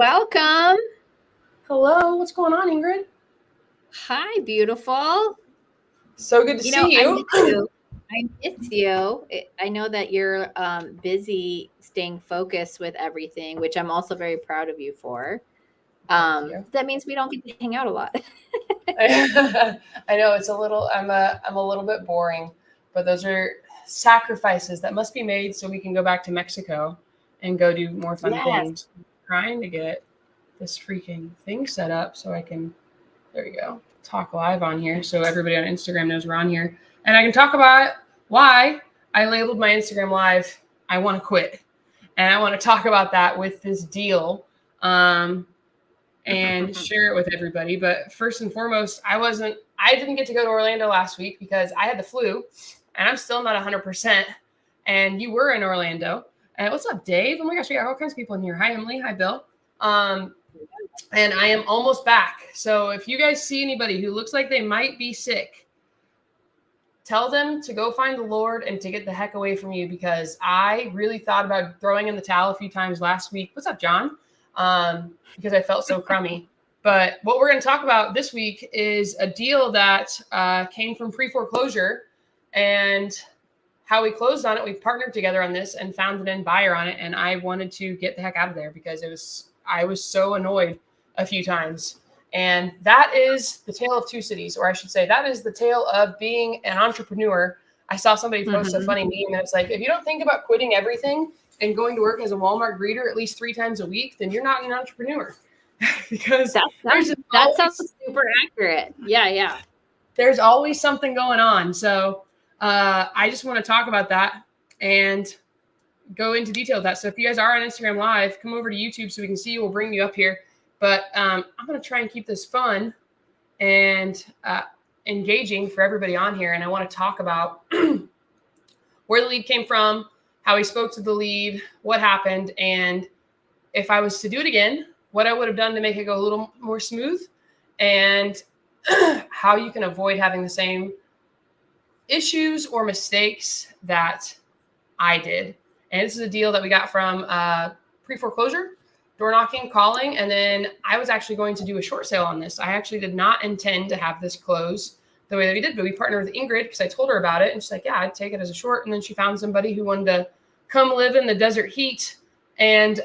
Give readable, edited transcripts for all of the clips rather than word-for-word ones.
welcome. Hello, what's going on, Ingrid? Hi, beautiful. So good to see you. I miss you. I know that you're busy staying focused with everything, which I'm also very proud of you for. That means we don't get to hang out a lot. I know it's a little. I'm a little bit boring, but those are sacrifices that must be made so we can go back to Mexico and go do more fun things. I'm trying to get this freaking thing set up so I can. There we go. Talk live on here so everybody on Instagram knows we're on here, and I can talk about why I labeled my Instagram live I want to quit, and I want to talk about that with this deal. And share it with everybody. But first and foremost, I didn't get to go to Orlando last week because I had the flu and I'm still not 100%. And you were in Orlando. And what's up, Dave? Oh my gosh, we got all kinds of people in here. Hi, Emily. Hi, Bill. And I am almost back. So if you guys see anybody who looks like they might be sick, tell them to go find the Lord and to get the heck away from you, because I really thought about throwing in the towel a few times last week. What's up, John? Because I felt so crummy. But what we're going to talk about this week is a deal that came from pre-foreclosure and how we closed on it. We partnered together on this and found an end buyer on it. And I wanted to get the heck out of there because I was so annoyed a few times. And that is the tale of two cities, or I should say that is the tale of being an entrepreneur. I saw somebody post a funny meme that's like, if you don't think about quitting everything and going to work as a Walmart greeter at least 3 times a week, then you're not an entrepreneur. Because that sounds super accurate. Yeah. There's always something going on. So I just want to talk about that and go into detail with that. So if you guys are on Instagram Live, come over to YouTube so we can see you. We'll bring you up here. But I'm going to try and keep this fun and engaging for everybody on here. And I want to talk about where the lead came from, how he spoke to the lead, what happened, and if I was to do it again, what I would have done to make it go a little more smooth, and how you can avoid having the same issues or mistakes that I did. And this is a deal that we got from pre-foreclosure, door knocking, calling, and then I was actually going to do a short sale on this. I actually did not intend to have this close the way that we did, but we partnered with Ingrid because I told her about it, and she's like, yeah, I'd take it as a short. And then she found somebody who wanted to come live in the desert heat. And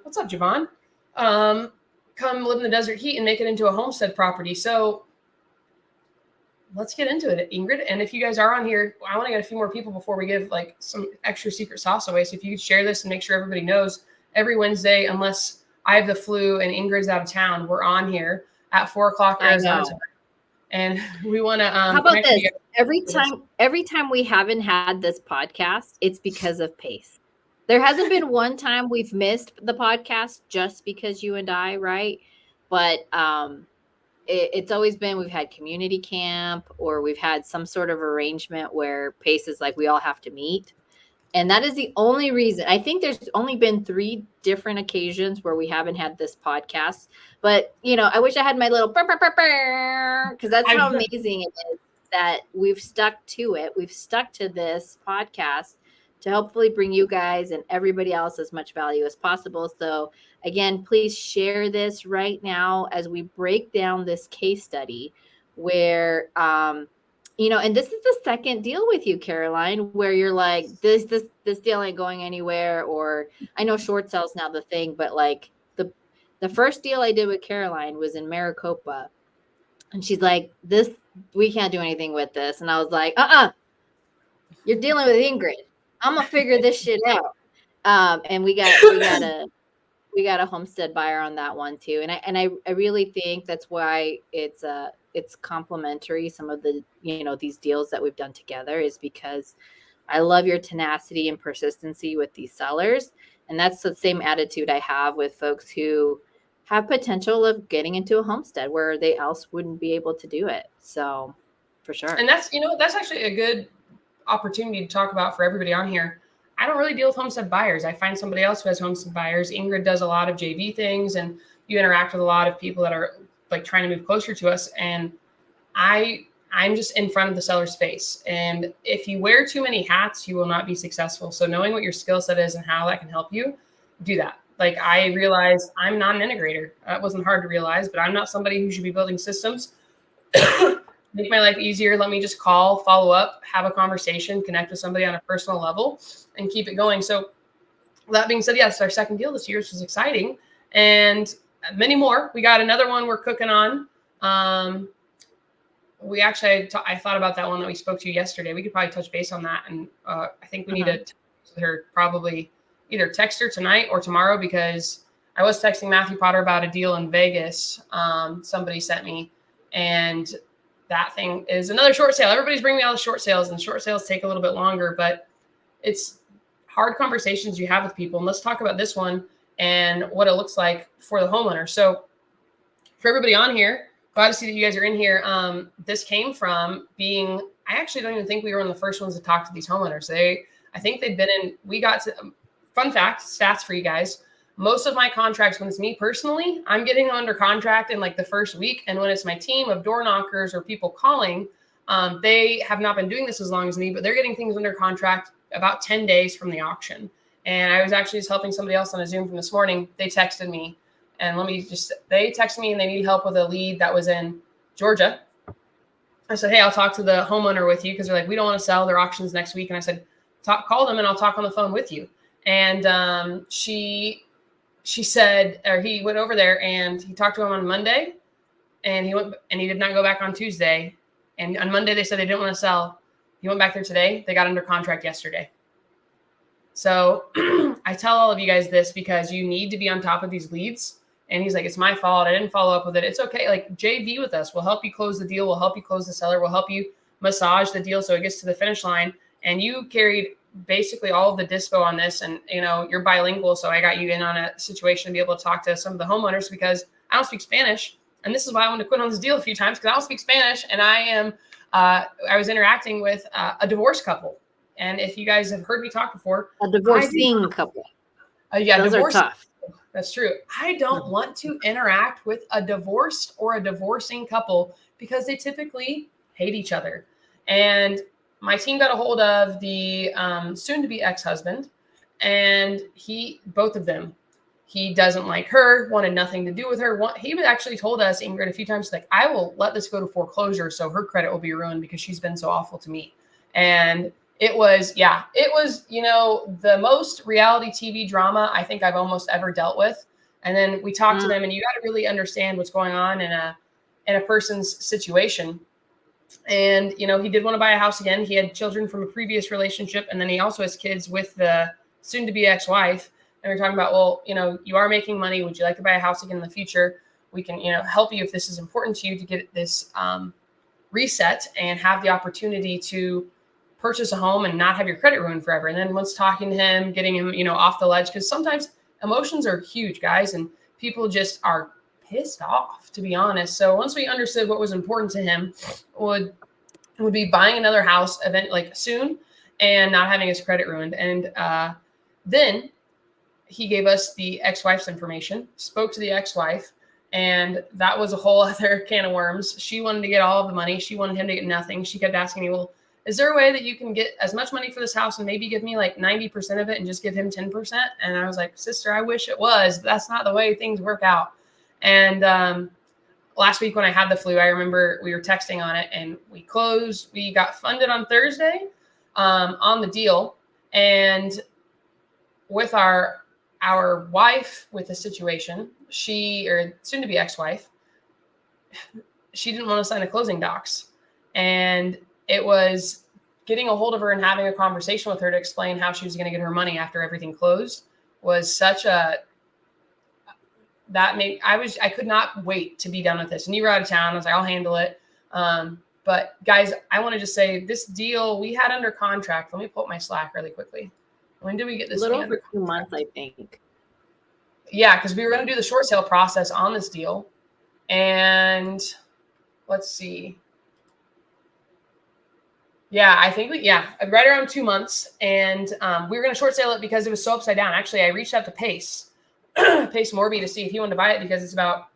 what's up, Javon? Come live in the desert heat and make it into a homestead property. So let's get into it, Ingrid. And if you guys are on here, I want to get a few more people before we give like some extra secret sauce away. So if you could share this and make sure everybody knows, every Wednesday, unless I have the flu and Ingrid's out of town, we're on here at 4:00 Arizona time. And we want to how about this? Every time we haven't had this podcast, it's because of pace. There hasn't been one time we've missed the podcast just because you and I, right? But it's always been we've had community camp or we've had some sort of arrangement where pace is like we all have to meet. And that is the only reason. I think there's only been 3 different occasions where we haven't had this podcast. But, I wish I had my little because that's how amazing it is that we've stuck to it. We've stuck to this podcast to hopefully bring you guys and everybody else as much value as possible. So, again, please share this right now as we break down this case study where and this is the second deal with you, Caroline, where you're like, this deal ain't going anywhere. Or I know short sales now the thing, but like the first deal I did with Caroline was in Maricopa. And she's like, we can't do anything with this. And I was like, you're dealing with Ingrid. I'm going to figure this shit out. And we got a homestead buyer on that one too. And I really think that's why it's complementary. Some of the, these deals that we've done together is because I love your tenacity and persistency with these sellers. And that's the same attitude I have with folks who have potential of getting into a homestead where they else wouldn't be able to do it. So for sure. And that's actually a good opportunity to talk about for everybody on here. I don't really deal with homestead buyers. I find somebody else who has homestead buyers. Ingrid does a lot of JV things, and you interact with a lot of people that are like trying to move closer to us. And I'm just in front of the seller's face. And if you wear too many hats, you will not be successful. So knowing what your skill set is and how that can help you, do that. Like, I realized I'm not an integrator. That wasn't hard to realize, but I'm not somebody who should be building systems. Make my life easier. Let me just call, follow up, have a conversation, connect with somebody on a personal level, and keep it going. So that being said, yes, our second deal this year, which is exciting, and many more. We got another one we're cooking on. We actually, I thought about that one that we spoke to yesterday. We could probably touch base on that. And I think we need to text her, probably either text her tonight or tomorrow, because I was texting Matthew Potter about a deal in Vegas. Somebody sent me, and that thing is another short sale. Everybody's bringing me all the short sales, and short sales take a little bit longer, but it's hard conversations you have with people. And let's talk about this one and what it looks like for the homeowner. So for everybody on here, glad to see that you guys are in here. This came from being, I actually don't even think we were one of the first ones to talk to these homeowners. I think they've been in, we got to, fun fact, stats for you guys. Most of my contracts, when it's me personally, I'm getting under contract in like the first week. And when it's my team of door knockers or people calling, they have not been doing this as long as me, but they're getting things under contract about 10 days from the auction. And I was actually just helping somebody else on a Zoom from this morning. They texted me, and they texted me and they need help with a lead that was in Georgia. I said, hey, I'll talk to the homeowner with you, because they're like, we don't want to sell, their auctions next week. And I said, call them and I'll talk on the phone with you. And she said, or he went over there and he talked to him on Monday, and he did not go back on Tuesday. And on Monday, they said they didn't want to sell. He went back there today. They got under contract yesterday. So I tell all of you guys this because you need to be on top of these leads. And he's like, it's my fault. I didn't follow up with it. It's okay. Like, JV with us. We'll help you close the deal. We'll help you close the seller. We'll help you massage the deal so it gets to the finish line. And you carried basically all of the dispo on this, and you're bilingual, so I got you in on a situation to be able to talk to some of the homeowners, because I don't speak Spanish, and this is why I wanted to quit on this deal a few times, because I don't speak Spanish, and I was interacting with a divorced couple. And if you guys have heard me talk before, a divorcing couple, those divorce, are tough. That's true. I don't want to interact with a divorced or a divorcing couple, because they typically hate each other. And my team got a hold of the soon-to-be ex-husband, and both of them, he doesn't like her, wanted nothing to do with her. He actually told us, Ingrid, a few times, like, I will let this go to foreclosure so her credit will be ruined because she's been so awful to me. And it was the most reality TV drama I think I've almost ever dealt with. And then we talked to them, and you got to really understand what's going on in a person's situation. And, he did want to buy a house again. He had children from a previous relationship. And then he also has kids with the soon to be ex-wife. And we're talking about, well, you are making money. Would you like to buy a house again in the future? We can, help you if this is important to you to get this reset and have the opportunity to purchase a home and not have your credit ruined forever. And then once talking to him, getting him, off the ledge, because sometimes emotions are huge, guys, and people just are pissed off, to be honest. So once we understood what was important to him would be buying another house soon and not having his credit ruined. And then he gave us the ex-wife's information, spoke to the ex-wife, and that was a whole other can of worms. She wanted to get all of the money. She wanted him to get nothing. She kept asking me, well, is there a way that you can get as much money for this house and maybe give me like 90% of it and just give him 10%? And I was like, sister, I wish it was, but that's not the way things work out. And last week when I had the flu, I remember we were texting on it, and we closed. We got funded on Thursday on the deal. And with our wife with the situation, or soon to be ex-wife, she didn't want to sign the closing docs. And it was getting a hold of her and having a conversation with her to explain how she was going to get her money after everything closed was such I could not wait to be done with this. And you were out of town. I was like, I'll handle it. But guys, I want to just say this deal we had under contract. Let me pull up my Slack really quickly. When did we get this? A little over 2 months, I think. Yeah, because we were going to do the short sale process on this deal. And let's see. Yeah, I think right around 2 months. And we were going to short sale it because it was so upside down. Actually, I reached out to Pace Morby to see if he wanted to buy it, because it's about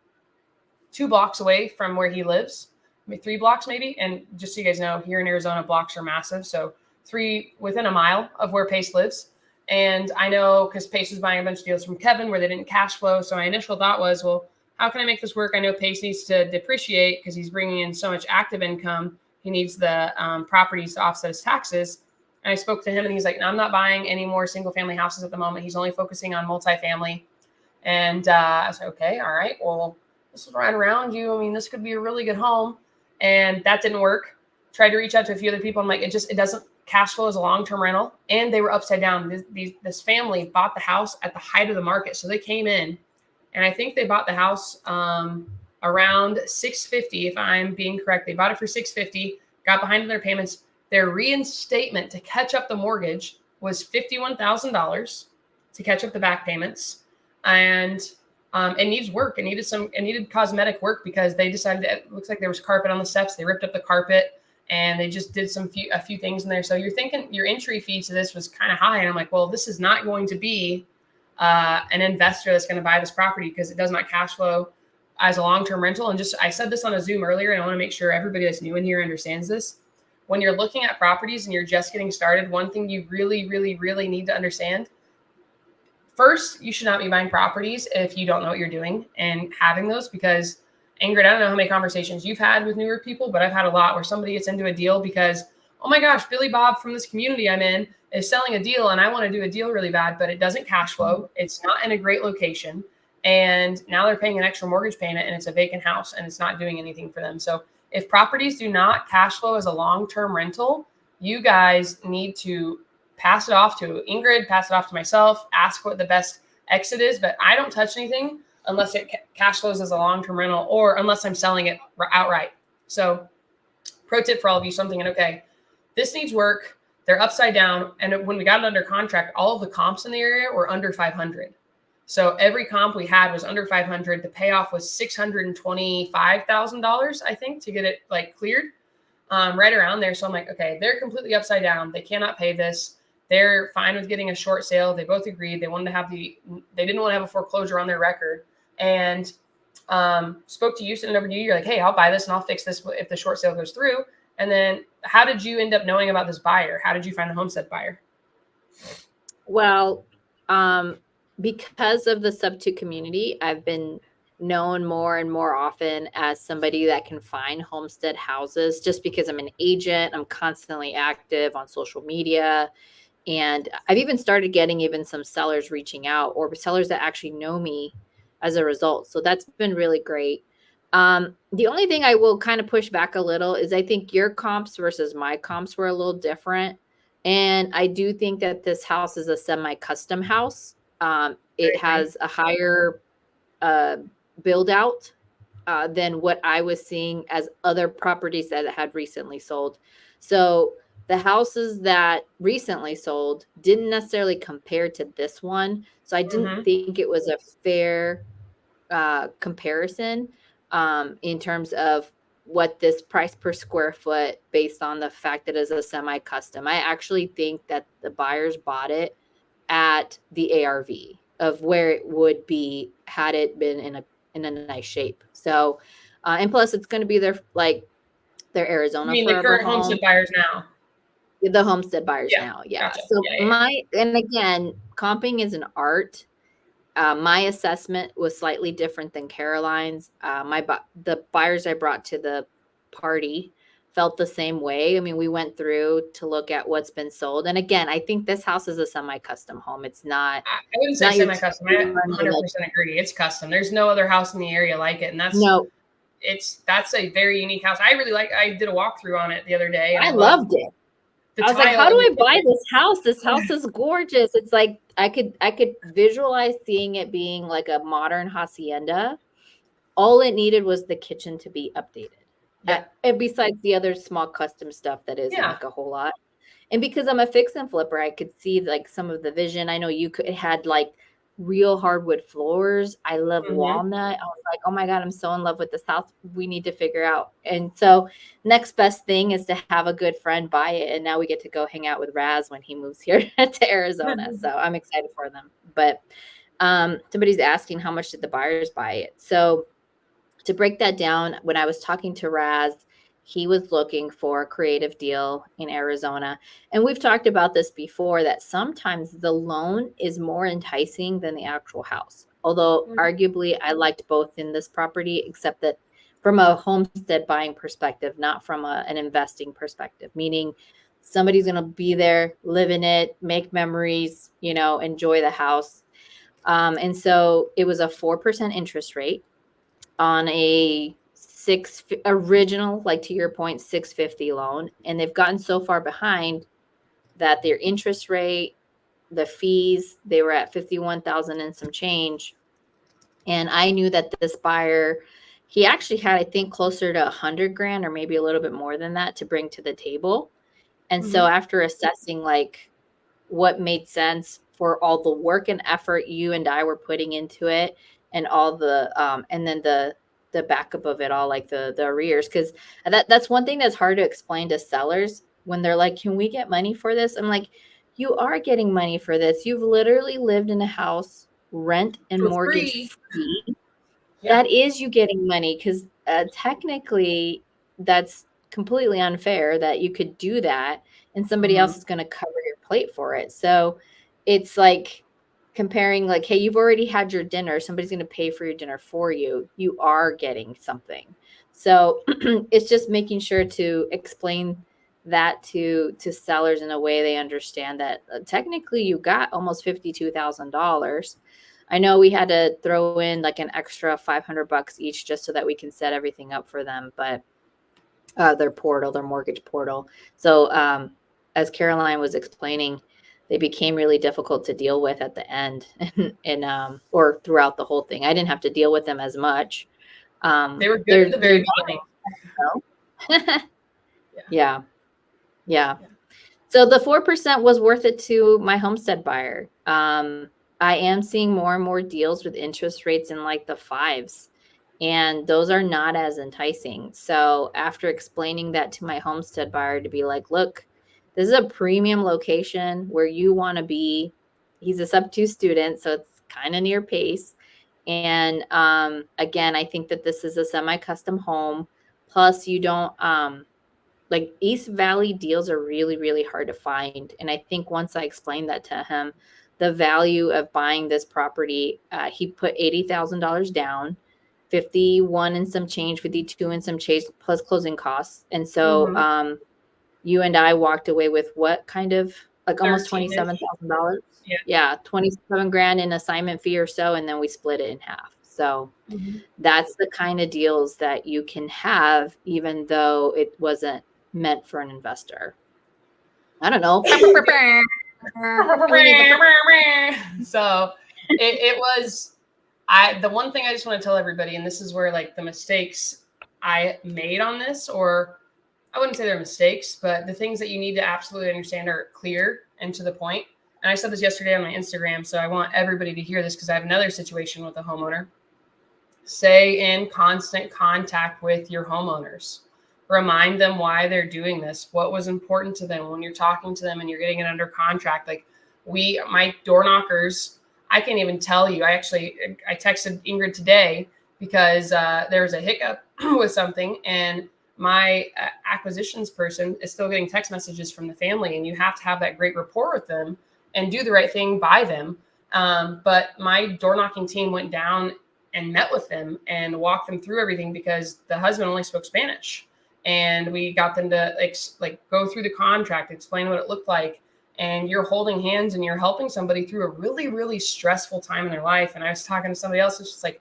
2 blocks away from where he lives. 3 blocks maybe. And just so you guys know, here in Arizona, blocks are massive. So 3 within a mile of where Pace lives. And I know because Pace was buying a bunch of deals from Kevin where they didn't cash flow. So my initial thought was, well, how can I make this work? I know Pace needs to depreciate because he's bringing in so much active income. He needs the properties to offset his taxes. And I spoke to him and he's like, no, I'm not buying any more single family houses at the moment. He's only focusing on multifamily. And I was like, okay, all right, well, this is right around you. I mean, this could be a really good home. And that didn't work. Tried to reach out to a few other people. I'm like, it doesn't cash flow as a long-term rental. And they were upside down. This family bought the house at the height of the market. So they came in and I think they bought the house around $650. If I'm being correct, they bought it for $650, got behind in their payments. Their reinstatement to catch up the mortgage was $51,000 to catch up the back payments. And it needs work. It needed cosmetic work because they decided that it looks like there was carpet on the steps. They ripped up the carpet and they just did a few things in there. So you're thinking your entry fee to this was kind of high. And I'm like, well, this is not going to be an investor that's going to buy this property because it does not cash flow as a long-term rental. And I said this on a Zoom earlier, and I want to make sure everybody that's new in here understands this. When you're looking at properties and you're just getting started, one thing you really, really, really need to understand. First, you should not be buying properties if you don't know what you're doing and having those because, Ingrid, I don't know how many conversations you've had with newer people, but I've had a lot where somebody gets into a deal because, oh my gosh, Billy Bob from this community I'm in is selling a deal and I want to do a deal really bad, but it doesn't cash flow. It's not in a great location. And now they're paying an extra mortgage payment and it's a vacant house and it's not doing anything for them. So if properties do not cash flow as a long-term rental, you guys need to pass it off to Ingrid, pass it off to myself, ask what the best exit is. But I don't touch anything unless it cash flows as a long-term rental or unless I'm selling it outright. So pro tip for all of you, something, and okay, this needs work. They're upside down. And when we got it under contract, all of the comps in the area were under 500. So every comp we had was under 500. The payoff was $625,000, I think, to get it like cleared, right around there. So I'm like, okay, they're completely upside down. They cannot pay this. They're fine with getting a short sale. They both agreed. They didn't want to have a foreclosure on their record. And spoke to you, sent it over to you. You're like, hey, I'll buy this and I'll fix this if the short sale goes through. And then how did you end up knowing about this buyer? How did you find the homestead buyer? Well, because of the Subt community, I've been known more and more often as somebody that can find homestead houses just because I'm an agent. I'm constantly active on social media. And I've even started getting even some sellers reaching out or sellers that actually know me as a result. So that's been really great. The only thing I will kind of push back a little is I think your comps versus my comps were a little different. And I do think that this house is a semi-custom house. It has a higher build out than what I was seeing as other properties that had recently sold. So the houses that recently sold didn't necessarily compare to this one. So I didn't think it was a fair comparison in terms of what this price per square foot based on the fact that it is a semi-custom. I actually think that the buyers bought it at the ARV of where it would be had it been in a nice shape. So, and plus it's going to be their Arizona. You mean the current homestead buyers now? The homestead buyers now. Yeah. Gotcha. So and again, comping is an art. My assessment was slightly different than Caroline's. The buyers I brought to the party felt the same way. I mean, we went through to look at what's been sold. And again, I think this house is a semi-custom home. It's not. I wouldn't say semi-custom. I 100% agree. It's custom. There's no other house in the area like it. And that's a very unique house. I did a walkthrough on it the other day. I loved it. I was like, how do I buy this house? This house is gorgeous. It's like I could visualize seeing it being like a modern hacienda. All it needed was the kitchen to be updated. Yeah. And besides the other small custom stuff that isn't like a whole lot. And because I'm a fix and flipper, I could see like some of the vision. I know it had like real hardwood floors. I love walnut. I was like, oh my God, I'm so in love with this house. We need to figure out. And so next best thing is to have a good friend buy it. And now we get to go hang out with Raz when he moves here to Arizona. So I'm excited for them. But somebody's asking how much did the buyers buy it? So to break that down, when I was talking to Raz, he was looking for a creative deal in Arizona. And we've talked about this before, that sometimes the loan is more enticing than the actual house. Although arguably I liked both in this property, except that from a homestead buying perspective, not from an investing perspective, meaning somebody's going to be there, live in it, make memories, enjoy the house. And so it was a 4% interest rate on a original, like to your point, 650 loan. And they've gotten so far behind that their interest rate, the fees, they were at 51,000 and some change. And I knew that this buyer, he actually had, I think, closer to 100 grand or maybe a little bit more than that to bring to the table. And so after assessing like what made sense for all the work and effort you and I were putting into it, and all the and then the backup of it all, like the arrears, because that's one thing that's hard to explain to sellers when they're like, can we get money for this? I'm like, you are getting money for this. You've literally lived in a house, rent and For mortgage free. Yeah. That is you getting money, because technically that's completely unfair that you could do that and somebody else is going to cover your plate for it. So it's like comparing, like, hey, you've already had your dinner, somebody's going to pay for your dinner for you. You are getting something. So it's just making sure to explain that to sellers in a way they understand that technically you got almost $52,000. I know we had to throw in like an extra $500 each just so that we can set everything up for them, but their mortgage portal. So as Caroline was explaining, they became really difficult to deal with at the end and or throughout the whole thing. I didn't have to deal with them as much. They were good at the very beginning. Yeah. So the 4% was worth it to my homestead buyer. I am seeing more and more deals with interest rates in like the 5s, and those are not as enticing. So after explaining that to my homestead buyer, to be like, look, this is a premium location where you want to be. He's a Subt 2 student, so it's kind of near pace. And again, I think that this is a semi-custom home. Plus, you don't like East Valley deals are really, really hard to find. And I think once I explained that to him, the value of buying this property, he put $80,000 down, 51 and some change, 52 and some change, plus closing costs. And so you and I walked away with what kind of, like almost $27,000? Yeah, 27 grand in assignment fee or so. And then we split it in half. So that's the kind of deals that you can have, even though it wasn't meant for an investor. I don't know. So it was, the one thing I just want to tell everybody, and this is where like the mistakes I made on this, or I wouldn't say they're mistakes, but the things that you need to absolutely understand are clear and to the point. And I said this yesterday on my Instagram, so I want everybody to hear this because I have another situation with a homeowner. Stay in constant contact with your homeowners. Remind them why they're doing this, what was important to them when you're talking to them and you're getting it under contract. Like my door knockers, I can't even tell you. I texted Ingrid today because there was a hiccup with something, and my acquisitions person is still getting text messages from the family, and you have to have that great rapport with them and do the right thing by them. But my door knocking team went down and met with them and walked them through everything because the husband only spoke Spanish. And we got them to like go through the contract, explain what it looked like. And you're holding hands and you're helping somebody through a really, really stressful time in their life. And I was talking to somebody else. It's just like,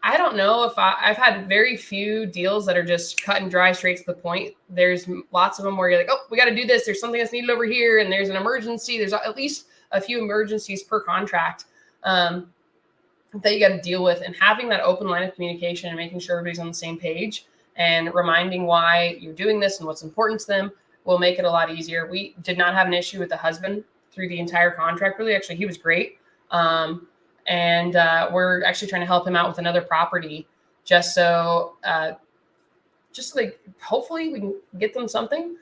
I don't know if I've had very few deals that are just cut and dry, straight to the point. There's lots of them where you're like, oh, we got to do this. There's something that's needed over here. And there's an emergency. There's at least a few emergencies per contract that you got to deal with. And having that open line of communication and making sure everybody's on the same page and reminding why you're doing this and what's important to them will make it a lot easier. We did not have an issue with the husband through the entire contract. Really, actually, he was great. And we're actually trying to help him out with another property just so, just like, hopefully we can get them something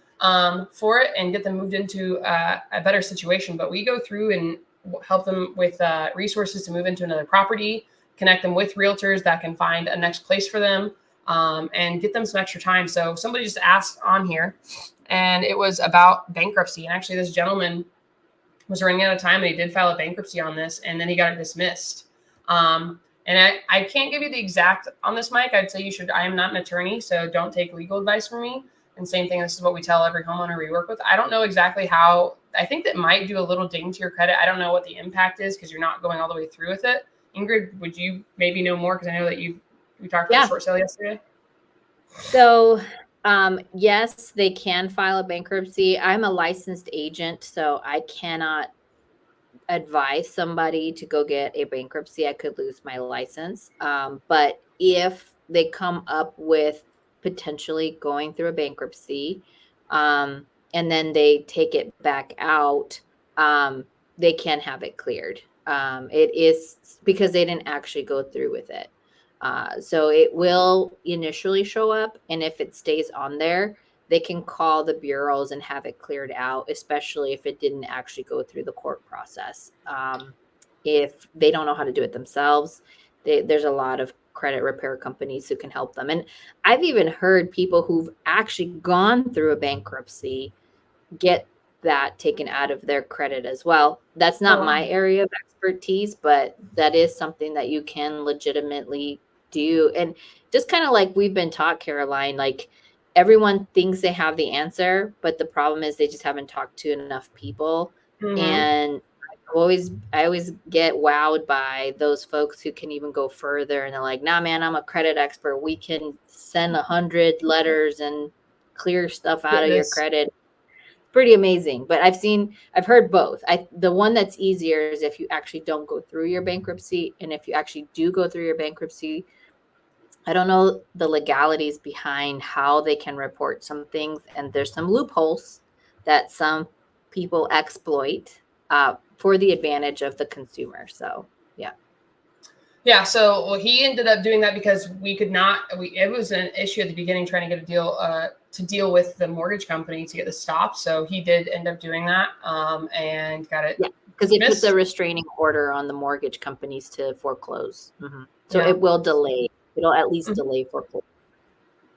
for it and get them moved into a better situation. But we go through and help them with resources to move into another property, connect them with realtors that can find a next place for them. and get them some extra time. So somebody just asked on here, and it was about bankruptcy. And actually, this gentleman was running out of time, and he did file a bankruptcy on this, and then he got it dismissed. And I can't give you the exact on this, Mike. I'd say you should. I am not an attorney, so don't take legal advice from me. And same thing, this is what we tell every homeowner we work with. I don't know exactly how. I think that might do a little ding to your credit. I don't know what the impact is because you're not going all the way through with it. Ingrid, would you maybe know more? Because I know that we talked about the short sale yesterday. So yes, they can file a bankruptcy. I'm a licensed agent, so I cannot advise somebody to go get a bankruptcy. I could lose my license. But if they come up with potentially going through a bankruptcy, and then they take it back out, they can have it cleared. It is because they didn't actually go through with it. So it will initially show up, and if it stays on there, they can call the bureaus and have it cleared out, especially if it didn't actually go through the court process. If they don't know how to do it themselves, there's a lot of credit repair companies who can help them. And I've even heard people who've actually gone through a bankruptcy get that taken out of their credit as well. That's not my area of expertise, but that is something that you can legitimately do. And just kind of like we've been taught, Caroline, like everyone thinks they have the answer, but the problem is they just haven't talked to enough people. And I always get wowed by those folks who can even go further, and they're like, nah, man, I'm a credit expert. We can send 100 letters and clear stuff out of your credit. Pretty amazing. But I've heard both. The one that's easier is if you actually don't go through your bankruptcy. And if you actually do go through your bankruptcy, I don't know the legalities behind how they can report some things. And there's some loopholes that some people exploit for the advantage of the consumer. So, yeah. Yeah. So he ended up doing that because we could not, it was an issue at the beginning trying to get a deal to deal with the mortgage company to get this stopped. So he did end up doing that and got it. Yeah, because it puts a restraining order on the mortgage companies to foreclose. So it will delay. It'll at least delay foreclosure.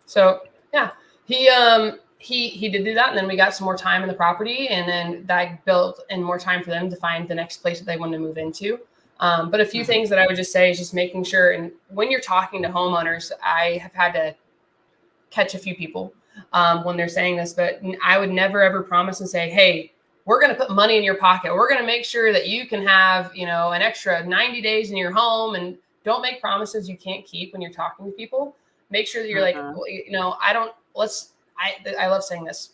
So yeah, he did do that, and then we got some more time in the property, and then that built in more time for them to find the next place that they wanted to move into. But a few things that I would just say is just making sure, and when you're talking to homeowners, I have had to catch a few people when they're saying this, but I would never ever promise and say, hey, we're going to put money in your pocket. We're going to make sure that you can have, an extra 90 days in your home, and don't make promises you can't keep when you're talking to people. Make sure that you're like, I love saying this.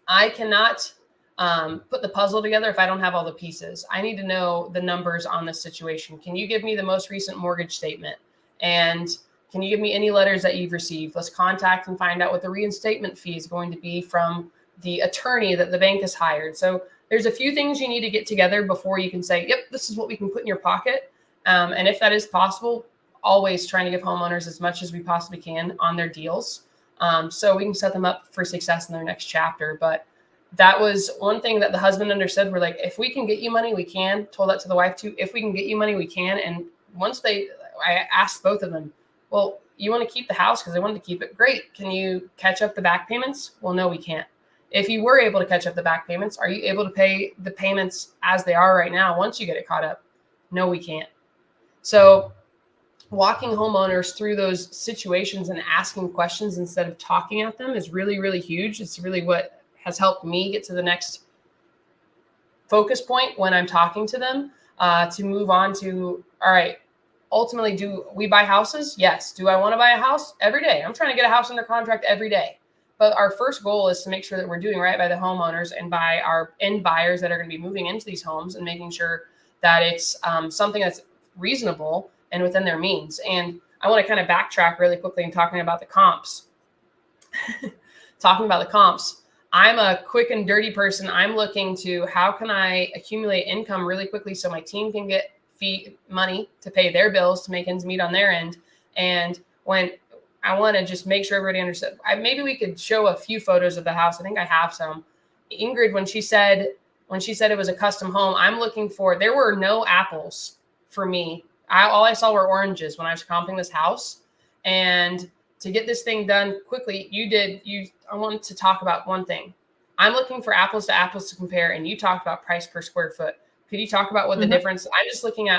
I cannot put the puzzle together if I don't have all the pieces. I need to know the numbers on this situation. Can you give me the most recent mortgage statement? And can you give me any letters that you've received? Let's contact and find out what the reinstatement fee is going to be from the attorney that the bank has hired. So there's a few things you need to get together before you can say, yep, this is what we can put in your pocket. And if that is possible, always trying to give homeowners as much as we possibly can on their deals. So we can set them up for success in their next chapter. But that was one thing that the husband understood. We're like, if we can get you money, we can. Told that to the wife too. If we can get you money, we can. And once I asked both of them, well, you want to keep the house because they wanted to keep it. Great. Can you catch up the back payments? Well, no, we can't. If you were able to catch up the back payments, are you able to pay the payments as they are right now once you get it caught up? No, we can't. So walking homeowners through those situations and asking questions instead of talking at them is really, really huge. It's really what has helped me get to the next focus point when I'm talking to them to move on to, all right, ultimately, do we buy houses? Yes. Do I want to buy a house? Every day. I'm trying to get a house under contract every day. But our first goal is to make sure that we're doing right by the homeowners and by our end buyers that are going to be moving into these homes, and making sure that it's something that's reasonable and within their means. And I want to kind of backtrack really quickly and talking about the comps. I'm a quick and dirty person. I'm looking to how can I accumulate income really quickly so my team can get money to pay their bills, to make ends meet on their end. And when I want to just make sure everybody understood, maybe we could show a few photos of the house. I think I have some. Ingrid, when she said it was a custom home, I'm looking for, there were no apples for me. All I saw were oranges when I was comping this house. And to get this thing done quickly, I wanted to talk about one thing. I'm looking for apples to compare, and you talked about price per square foot. Could you talk about what the difference?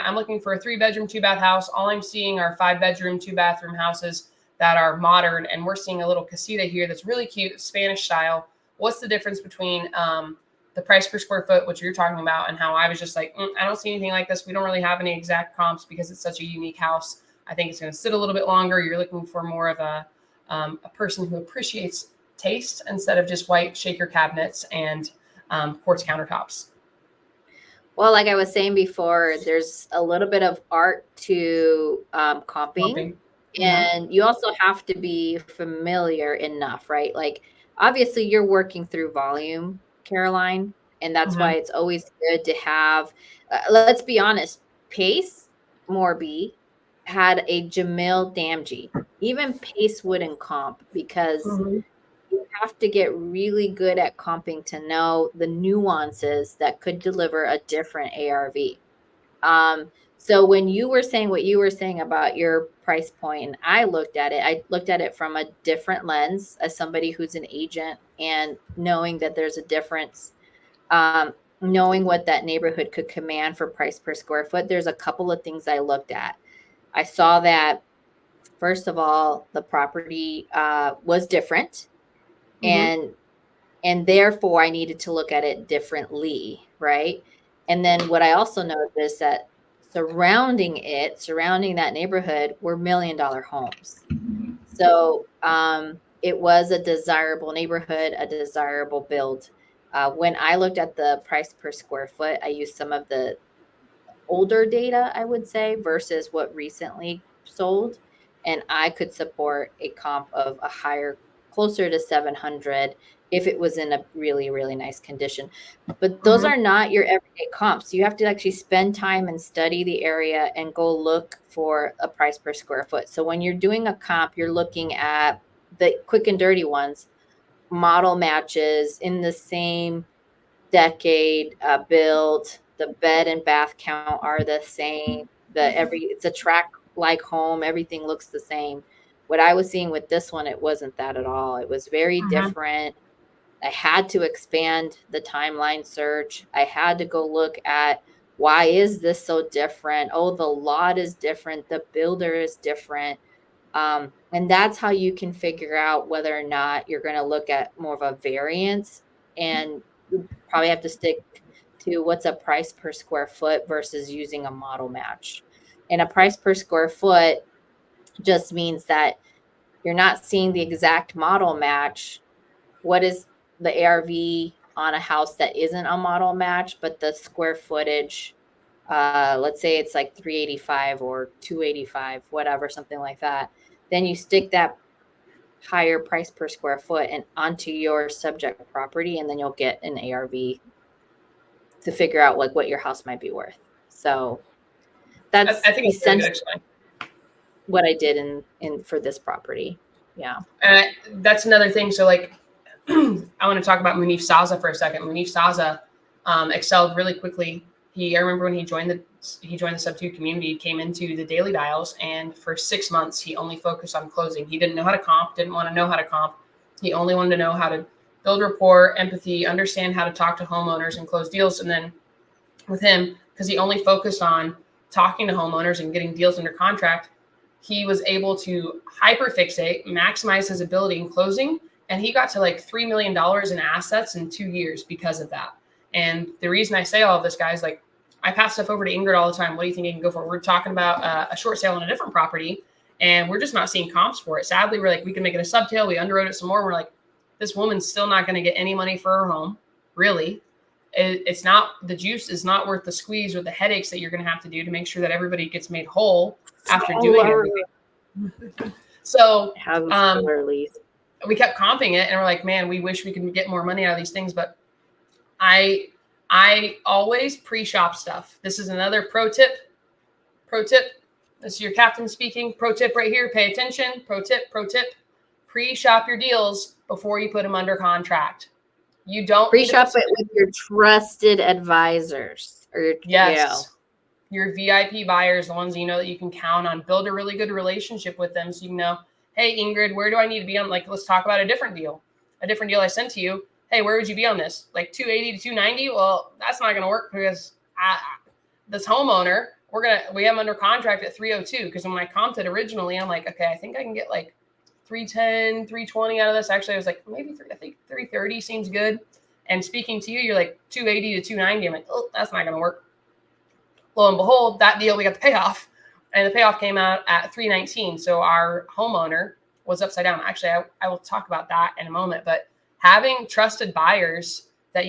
I'm looking for a 3-bedroom, 2-bath house. All I'm seeing are 5-bedroom, 2-bathroom houses that are modern. And we're seeing a little casita here that's really cute, Spanish style. What's the difference between the price per square foot, which you're talking about, and how I was just like, I don't see anything like this. We don't really have any exact comps because it's such a unique house. I think it's going to sit a little bit longer. You're looking for more of a person who appreciates taste instead of just white shaker cabinets and quartz countertops. Well, like I was saying before, there's a little bit of art to comping. And you also have to be familiar enough, right? Like, obviously, you're working through volume, Caroline, and that's why it's always good to have, let's be honest, Pace Morby had a Jamil Damji. Even Pace wouldn't comp because you have to get really good at comping to know the nuances that could deliver a different ARV. So when you were saying what you were saying about your price point, and I looked at it from a different lens as somebody who's an agent, and knowing that there's a difference, knowing what that neighborhood could command for price per square foot. There's a couple of things I looked at. I saw that, first of all, the property was different, and therefore I needed to look at it differently, right? And then what I also noticed that surrounding that neighborhood were $1 million homes. So it was a desirable neighborhood, a desirable build. When I looked at the price per square foot, I used some of the older data, I would say, versus what recently sold. And I could support a comp of a higher, closer to 700 if it was in a really, really nice condition. But those are not your everyday comps. You have to actually spend time and study the area and go look for a price per square foot. So when you're doing a comp, you're looking at the quick and dirty ones, model matches in the same decade build. The bed and bath count are the same. It's a track like home. Everything looks the same. What I was seeing with this one, it wasn't that at all. It was very different. I had to expand the timeline search. I had to go look at, why is this so different? Oh, the lot is different. The builder is different. And that's how you can figure out whether or not you're going to look at more of a variance. And you probably have to stick to what's a price per square foot versus using a model match. And a price per square foot just means that you're not seeing the exact model match. What is the ARV on a house that isn't a model match, but the square footage, let's say it's like 385 or 285, whatever, something like that. Then you stick that higher price per square foot and onto your subject property, and then you'll get an ARV to figure out like what your house might be worth. So that's I think essentially what I did in for this property. Yeah. That's another thing. So like, I want to talk about Munif Saza for a second. Munif Saza excelled really quickly. I remember when he joined the Subt community, came into the daily dials, and for 6 months he only focused on closing. He didn't know how to comp, didn't want to know how to comp. He only wanted to know how to build rapport, empathy, understand how to talk to homeowners and close deals. And then with him, because he only focused on talking to homeowners and getting deals under contract, he was able to hyperfixate, maximize his ability in closing. And he got to like $3 million in assets in 2 years because of that. And the reason I say all of this, guys, like, I pass stuff over to Ingrid all the time. What do you think you can go for? We're talking about a short sale on a different property, and we're just not seeing comps for it. Sadly, we're like, we can make it a subtail. We underwrote it some more. We're like, this woman's still not going to get any money for her home. Really. It's not, the juice is not worth the squeeze or the headaches that you're going to have to do to make sure that everybody gets made whole after doing everything. So we kept comping it, and we're like, man, we wish we could get more money out of these things. But I always pre-shop stuff. This is another pro tip. This is your captain speaking. Pro tip right here. Pay attention. Pro tip. Pre-shop your deals before you put them under contract. You don't pre-shop it with your trusted advisors or your VIP buyers, the ones you know that you can count on. Build a really good relationship with them, so you know, hey, Ingrid, where do I need to be on? Like, let's talk about a different deal I sent to you. Hey, where would you be on this? Like 280 to 290? Well, that's not going to work because this homeowner, we have him under contract at 302. Because when I comped it originally, I'm like, okay, I think I can get like 310, 320 out of this. Actually, I was like, I think 330 seems good. And speaking to you, you're like 280 to 290. I'm like, oh, that's not going to work. Lo and behold, that deal, we got the payoff. And the payoff came out at 319. So our homeowner was upside down. Actually, I will talk about that in a moment. But having trusted buyers that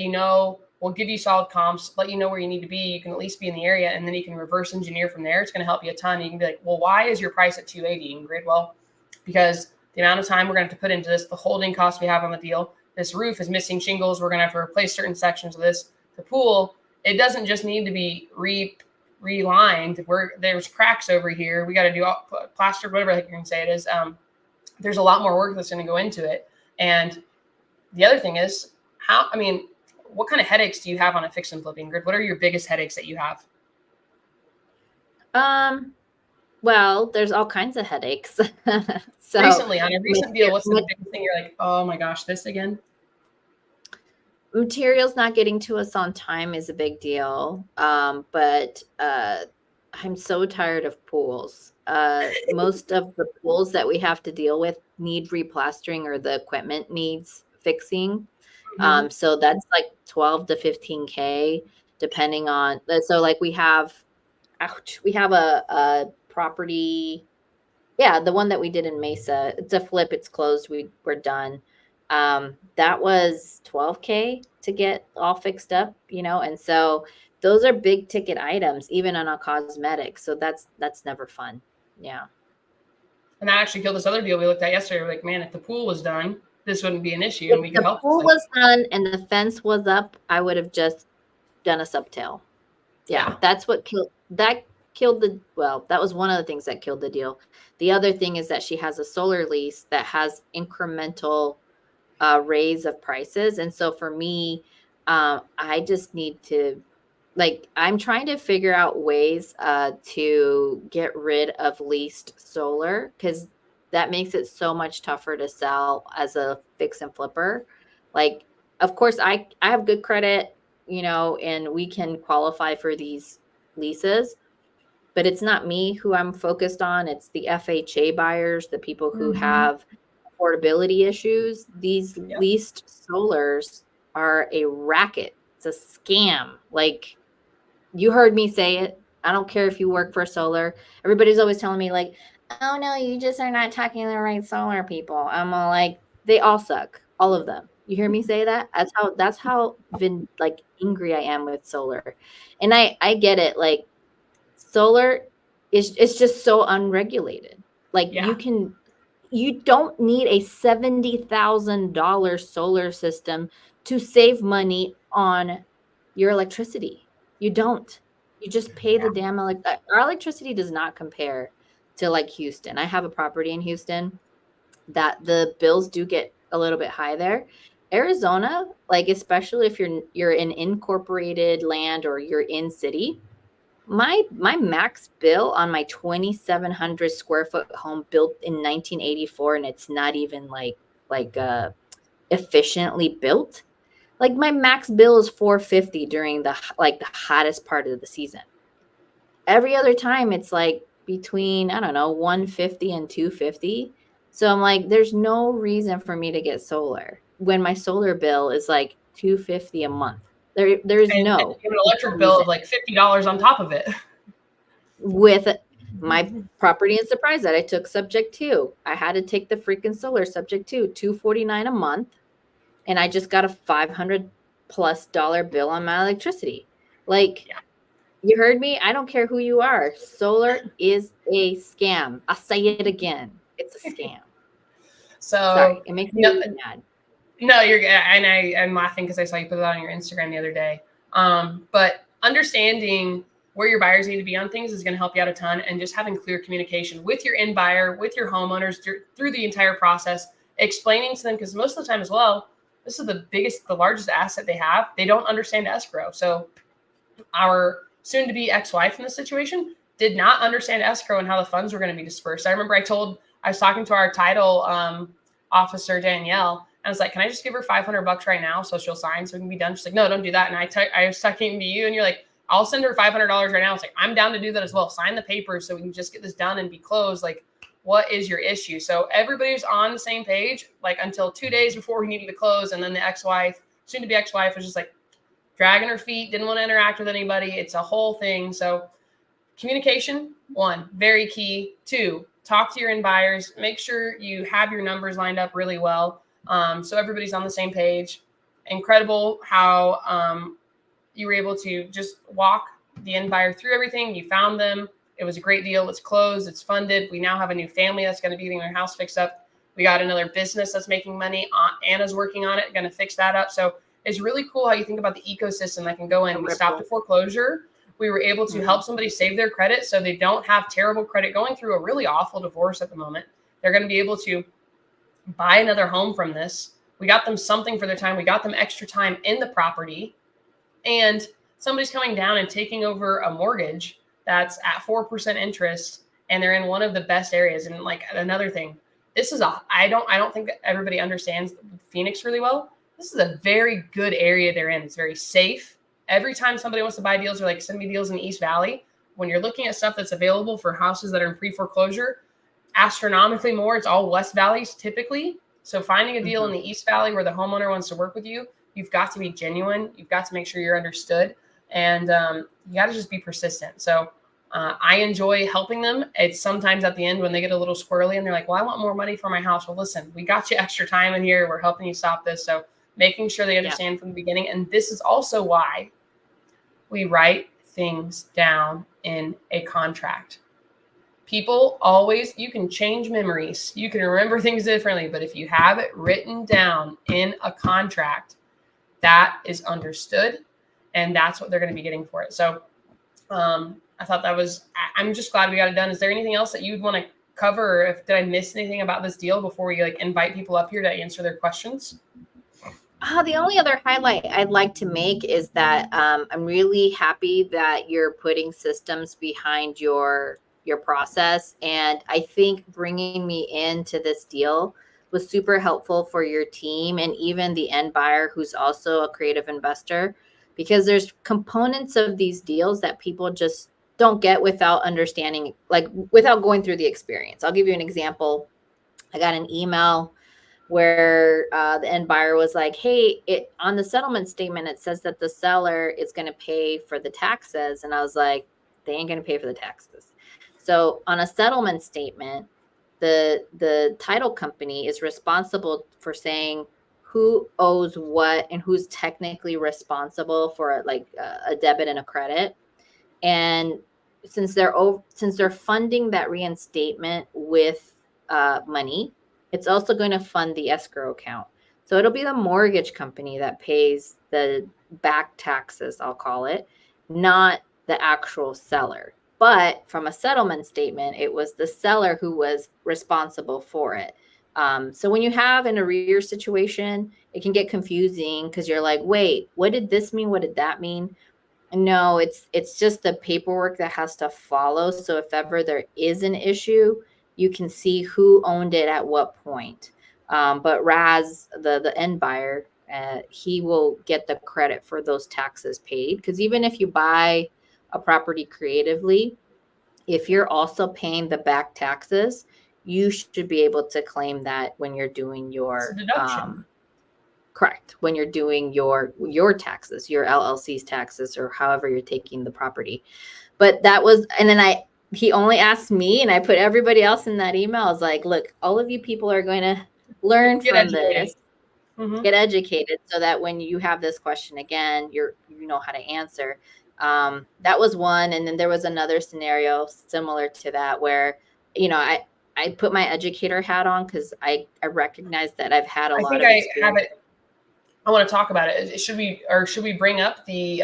will give you solid comps, let you know where you need to be. You can at least be in the area, and then you can reverse engineer from there. It's going to help you a ton. You can be like, well, why is your price at 280, Ingrid? Well, because the amount of time we're going to have to put into this, the holding costs we have on the deal, this roof is missing shingles. We're going to have to replace certain sections of this. The pool, it doesn't just need to be relined. There's cracks over here. We got to do plaster, whatever you can say it is. There's a lot more work that's going to go into it. And the other thing is what kind of headaches do you have on a fix and flip, Ingrid? What are your biggest headaches that you have? Well, there's all kinds of headaches. So recently on a recent deal, what's the biggest thing you're like, oh my gosh, this again? Materials not getting to us on time is a big deal. But I'm so tired of pools. Most of the pools that we have to deal with need replastering, or the equipment needs fixing. So that's like 12 to 15K, depending on. So like we have a property. Yeah, the one that we did in Mesa, it's a flip. It's closed. We're done. That was 12K to get all fixed up, and so those are big ticket items, even on a cosmetic. So that's never fun. Yeah. And that actually killed this other deal we looked at yesterday. We're like, man, if the pool was done, this wouldn't be an issue, and we could help. If the pool was done and the fence was up, I would have just done a subtail. Yeah. That's what killed that. That was one of the things that killed the deal. The other thing is that she has a solar lease that has incremental raise of prices. And so for me, I just need to, I'm trying to figure out ways to get rid of leased solar, because that makes it so much tougher to sell as a fix and flipper. Of course, I have good credit, and we can qualify for these leases. But it's not me who I'm focused on. It's the FHA buyers, the people who have affordability issues. These leased solars are a racket. It's a scam. You heard me say it. I don't care if you work for solar. Everybody's always telling me oh no, you just are not talking to the right solar people. I'm all like, they all suck. All of them. You hear me say that? That's how angry I am with solar. And I get it. Solar it's just so unregulated. You don't need a $70,000 solar system to save money on your electricity. You don't. You just pay the damn our electricity does not compare to Houston. I have a property in Houston that the bills do get a little bit high there. Arizona, especially if you're in incorporated land or you're in city, my max bill on my 2,700 square foot home built in 1984, and it's not even efficiently built. My max bill is $450 during the hottest part of the season. Every other time it's between, I don't know, $150 and $250. So I'm there's no reason for me to get solar when my solar bill is $250 a month. There's an electric bill of $50 on top of it. With my property in Surprise that I took subject to, I had to take the freaking solar subject to $249 a month, and I just got a $500+ bill on my electricity. You heard me. I don't care who you are. Solar is a scam. I'll say it again. It's a scam. So sorry, it makes me mad. No, you're good. And I'm laughing because I saw you put it on your Instagram the other day. But understanding where your buyers need to be on things is going to help you out a ton. And just having clear communication with your end buyer, with your homeowners through the entire process, explaining to them, because most of the time as well, this is the largest asset they have. They don't understand escrow. So our soon-to-be ex-wife in this situation did not understand escrow and how the funds were going to be dispersed. I remember I told I was talking to our title officer, Danielle. I was like, can I just give her $500 right now so she'll sign so we can be done? She's like, no, don't do that. And I was talking to you and you're like, I'll send her $500 right now. It's like, I'm down to do that as well. Sign the papers so we can just get this done and be closed. Like, what is your issue? So everybody's on the same page, like until 2 days before we needed to close. And then the ex-wife, soon to be ex-wife, was just like dragging her feet, didn't want to interact with anybody. It's a whole thing. So communication, 1, very key. 2, talk to your end buyers. Make sure you have your numbers lined up really well. So everybody's on the same page. Incredible how you were able to just walk the end buyer through everything. You found them. It was a great deal. It's closed. It's funded. We now have a new family that's going to be getting their house fixed up. We got another business that's making money. Anna's working on it, going to fix that up. So it's really cool how you think about the ecosystem that can go in. We stopped a foreclosure. We were able to help somebody save their credit so they don't have terrible credit going through a really awful divorce at the moment. They're going to be able to buy another home from this. We got them something for their time. We got them extra time in the property. And somebody's coming down and taking over a mortgage that's at 4% interest, and they're in one of the best areas. And like another thing, this is I don't think that everybody understands Phoenix really well. This is a very good area they're in. It's very safe. Every time somebody wants to buy deals, they're like, send me deals in the East Valley. When you're looking at stuff that's available for houses that are in pre-foreclosure, astronomically more, it's all West Valleys typically. So finding a deal in the East Valley where the homeowner wants to work with you, you've got to be genuine. You've got to make sure you're understood. And you got to just be persistent. So I enjoy helping them. It's sometimes at the end when they get a little squirrely and they're like, well, I want more money for my house. Well, listen, we got you extra time in here. We're helping you stop this. So making sure they understand from the beginning. And this is also why we write things down in a contract. People always, you can change memories. You can remember things differently. But if you have it written down in a contract, that is understood. And that's what they're going to be getting for it. So I thought I'm just glad we got it done. Is there anything else that you'd want to cover? Or did I miss anything about this deal before we like invite people up here to answer their questions? The only other highlight I'd like to make is that I'm really happy that you're putting systems behind your process. And I think bringing me into this deal was super helpful for your team and even the end buyer who's also a creative investor, because there's components of these deals that people just don't get without understanding, like without going through the experience. I'll give you an example. I got an email where the end buyer was like, hey, on the settlement statement, it says that the seller is going to pay for the taxes. And I was like, they ain't going to pay for the taxes. So on a settlement statement, the title company is responsible for saying who owes what and who's technically responsible for like a debit and a credit. And since they're funding that reinstatement with money, it's also going to fund the escrow account. So it'll be the mortgage company that pays the back taxes, I'll call it, not the actual seller. But from a settlement statement, it was the seller who was responsible for it. So when you have an arrear situation, it can get confusing because you're like, wait, what did this mean? What did that mean? No, it's just the paperwork that has to follow. So if ever there is an issue, you can see who owned it at what point. But Raz, the end buyer, he will get the credit for those taxes paid. Because even if you buy a property creatively, if you're also paying the back taxes, you should be able to claim that when you're doing your deduction. Correct. When you're doing your taxes, your LLC's taxes, or however you're taking the property. But that was, and then he only asked me, and I put everybody else in that email. I was like, look, all of you people are going to learn from this, get educated, so that when you have this question again, you know how to answer. That was one. And then there was another scenario similar to that where, I put my educator hat on because I recognize that I've had a lot of experience. I have it. I want to talk about it. Should we bring up the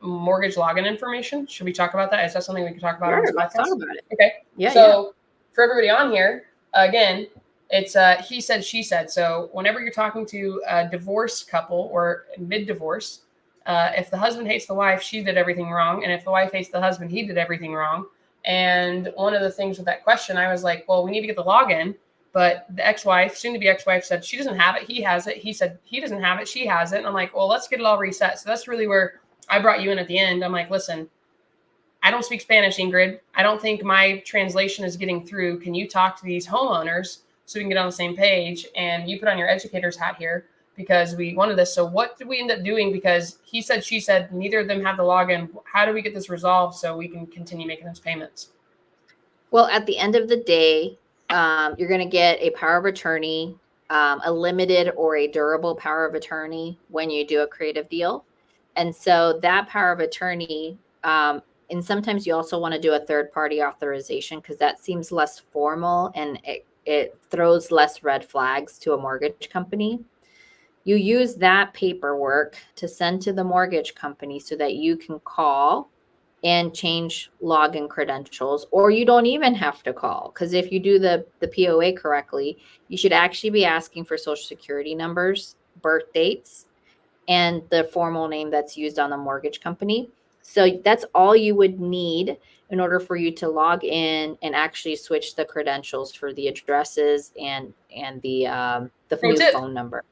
mortgage login information? Should we talk about that? Is that something we can talk about on this podcast? Talk about it. Okay. Yeah. So for everybody on here, again, it's he said, she said. So whenever you're talking to a divorced couple or mid-divorce, if the husband hates the wife, she did everything wrong. And if the wife hates the husband, he did everything wrong. And one of the things with that question, I was like, well, we need to get the login. But the ex-wife, soon to be ex-wife, said she doesn't have it. He has it. He said he doesn't have it. She has it. And I'm like, well, let's get it all reset. So that's really where I brought you in at the end. I'm like, listen, I don't speak Spanish, Ingrid. I don't think my translation is getting through. Can you talk to these homeowners so we can get on the same page? And you put on your educator's hat here because we wanted this. So what did we end up doing? Because he said, she said, neither of them have the login. How do we get this resolved so we can continue making those payments? Well, at the end of the day, you're going to get a power of attorney, a limited or a durable power of attorney when you do a creative deal. And so that power of attorney, and sometimes you also want to do a third party authorization because that seems less formal and it throws less red flags to a mortgage company. You use that paperwork to send to the mortgage company so that you can call and change login credentials, or you don't even have to call. Because if you do the POA correctly, you should actually be asking for social security numbers, birth dates, and the formal name that's used on the mortgage company. So that's all you would need in order for you to log in and actually switch the credentials for the addresses and the new phone number.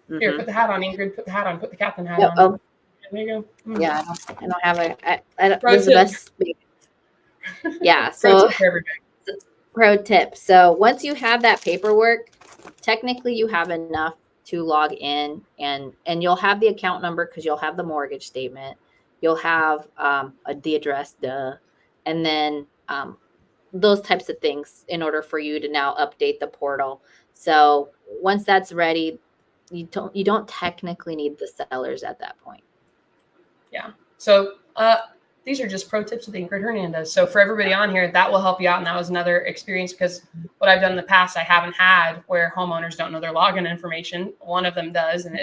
Here, put the hat on, Ingrid. Put the hat on. Put the captain hat on. Oh, there you go. Yeah, I don't have a. I don't, this is the best. Yeah. So pro tip. So once you have that paperwork, technically you have enough to log in, and you'll have the account number because you'll have the mortgage statement. You'll have the address, and then those types of things in order for you to now update the portal. So once that's ready, you don't technically need the sellers at that point. Yeah. So these are just pro tips with Ingryd Hernandez. So for everybody on here, that will help you out. And that was another experience because what I've done in the past, I haven't had where homeowners don't know their login information. One of them does. And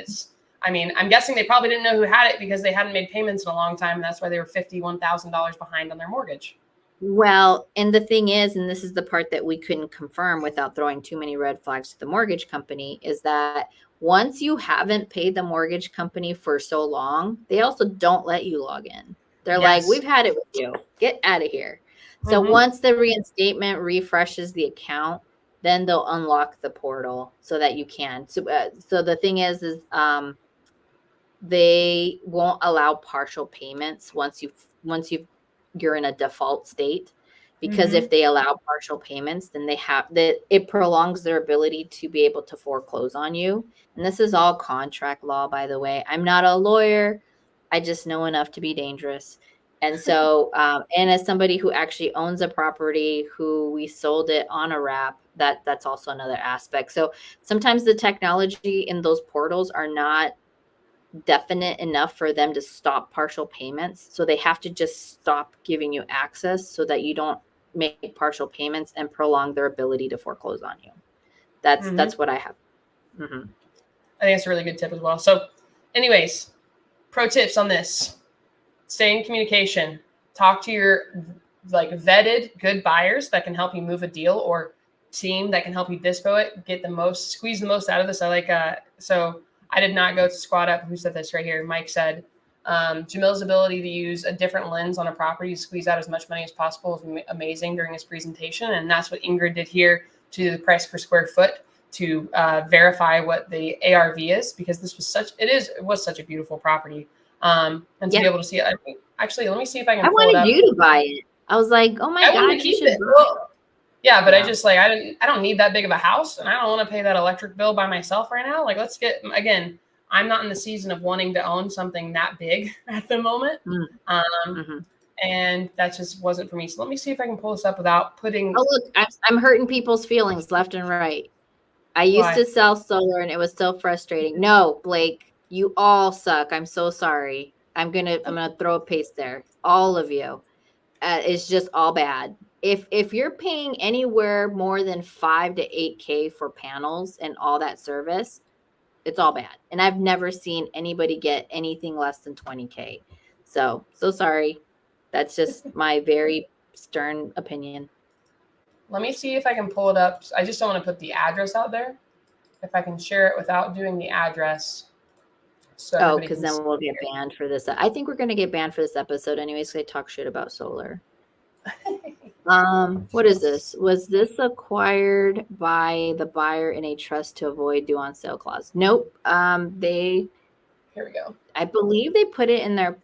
I'm guessing they probably didn't know who had it because they hadn't made payments in a long time. And that's why they were $51,000 behind on their mortgage. Well, and the thing is, and this is the part that we couldn't confirm without throwing too many red flags to the mortgage company, is that once you haven't paid the mortgage company for so long, they also don't let you log in. They're like, we've had it with you. Get out of here. So once the reinstatement refreshes the account, then they'll unlock the portal so that you can. So the thing is they won't allow partial payments once you're in a default state, because if they allow partial payments, then it prolongs their ability to be able to foreclose on you. And this is all contract law, by the way. I'm not a lawyer. I just know enough to be dangerous. And so, and as somebody who actually owns a property, who we sold it on a wrap, that's also another aspect. So sometimes the technology in those portals are not definite enough for them to stop partial payments. So they have to just stop giving you access so that you don't make partial payments and prolong their ability to foreclose on you. That's what I have. I think it's a really good tip as well. So anyways, pro tips on this: stay in communication, talk to your vetted good buyers that can help you move a deal, or team that can help you dispo it, squeeze the most out of this. So I did not go to Squad Up. Who said this right here? Mike said, Jamil's ability to use a different lens on a property to squeeze out as much money as possible was amazing during his presentation. And that's what Ingrid did here to the price per square foot to verify what the ARV is, because this was it was such a beautiful property. And to be able to see it. Actually, let me see if I can pull it up. I wanted you to buy it. I was like, oh my God, you should buy it. Yeah, but I just I don't need that big of a house, and I don't want to pay that electric bill by myself right now. Let's again, I'm not in the season of wanting to own something that big at the moment. And that just wasn't for me. So let me see if I can pull this up without putting. Oh, look, I'm hurting people's feelings left and right. I used to sell solar and it was so frustrating. No, Blake, you all suck. I'm so sorry. I'm gonna throw a paste there. All of you. It's just all bad. If you're paying anywhere more than $5,000 to $8,000 for panels and all that service, it's all bad. And I've never seen anybody get anything less than $20,000. So sorry. That's just my very stern opinion. Let me see if I can pull it up. I just don't want to put the address out there. If I can share it without doing the address. So because then we'll get banned for this. I think we're going to get banned for this episode anyways, because I talk shit about solar. What is this? Was this acquired by the buyer in a trust to avoid due on sale clause? Nope. They, Here we go. I believe they put it in their,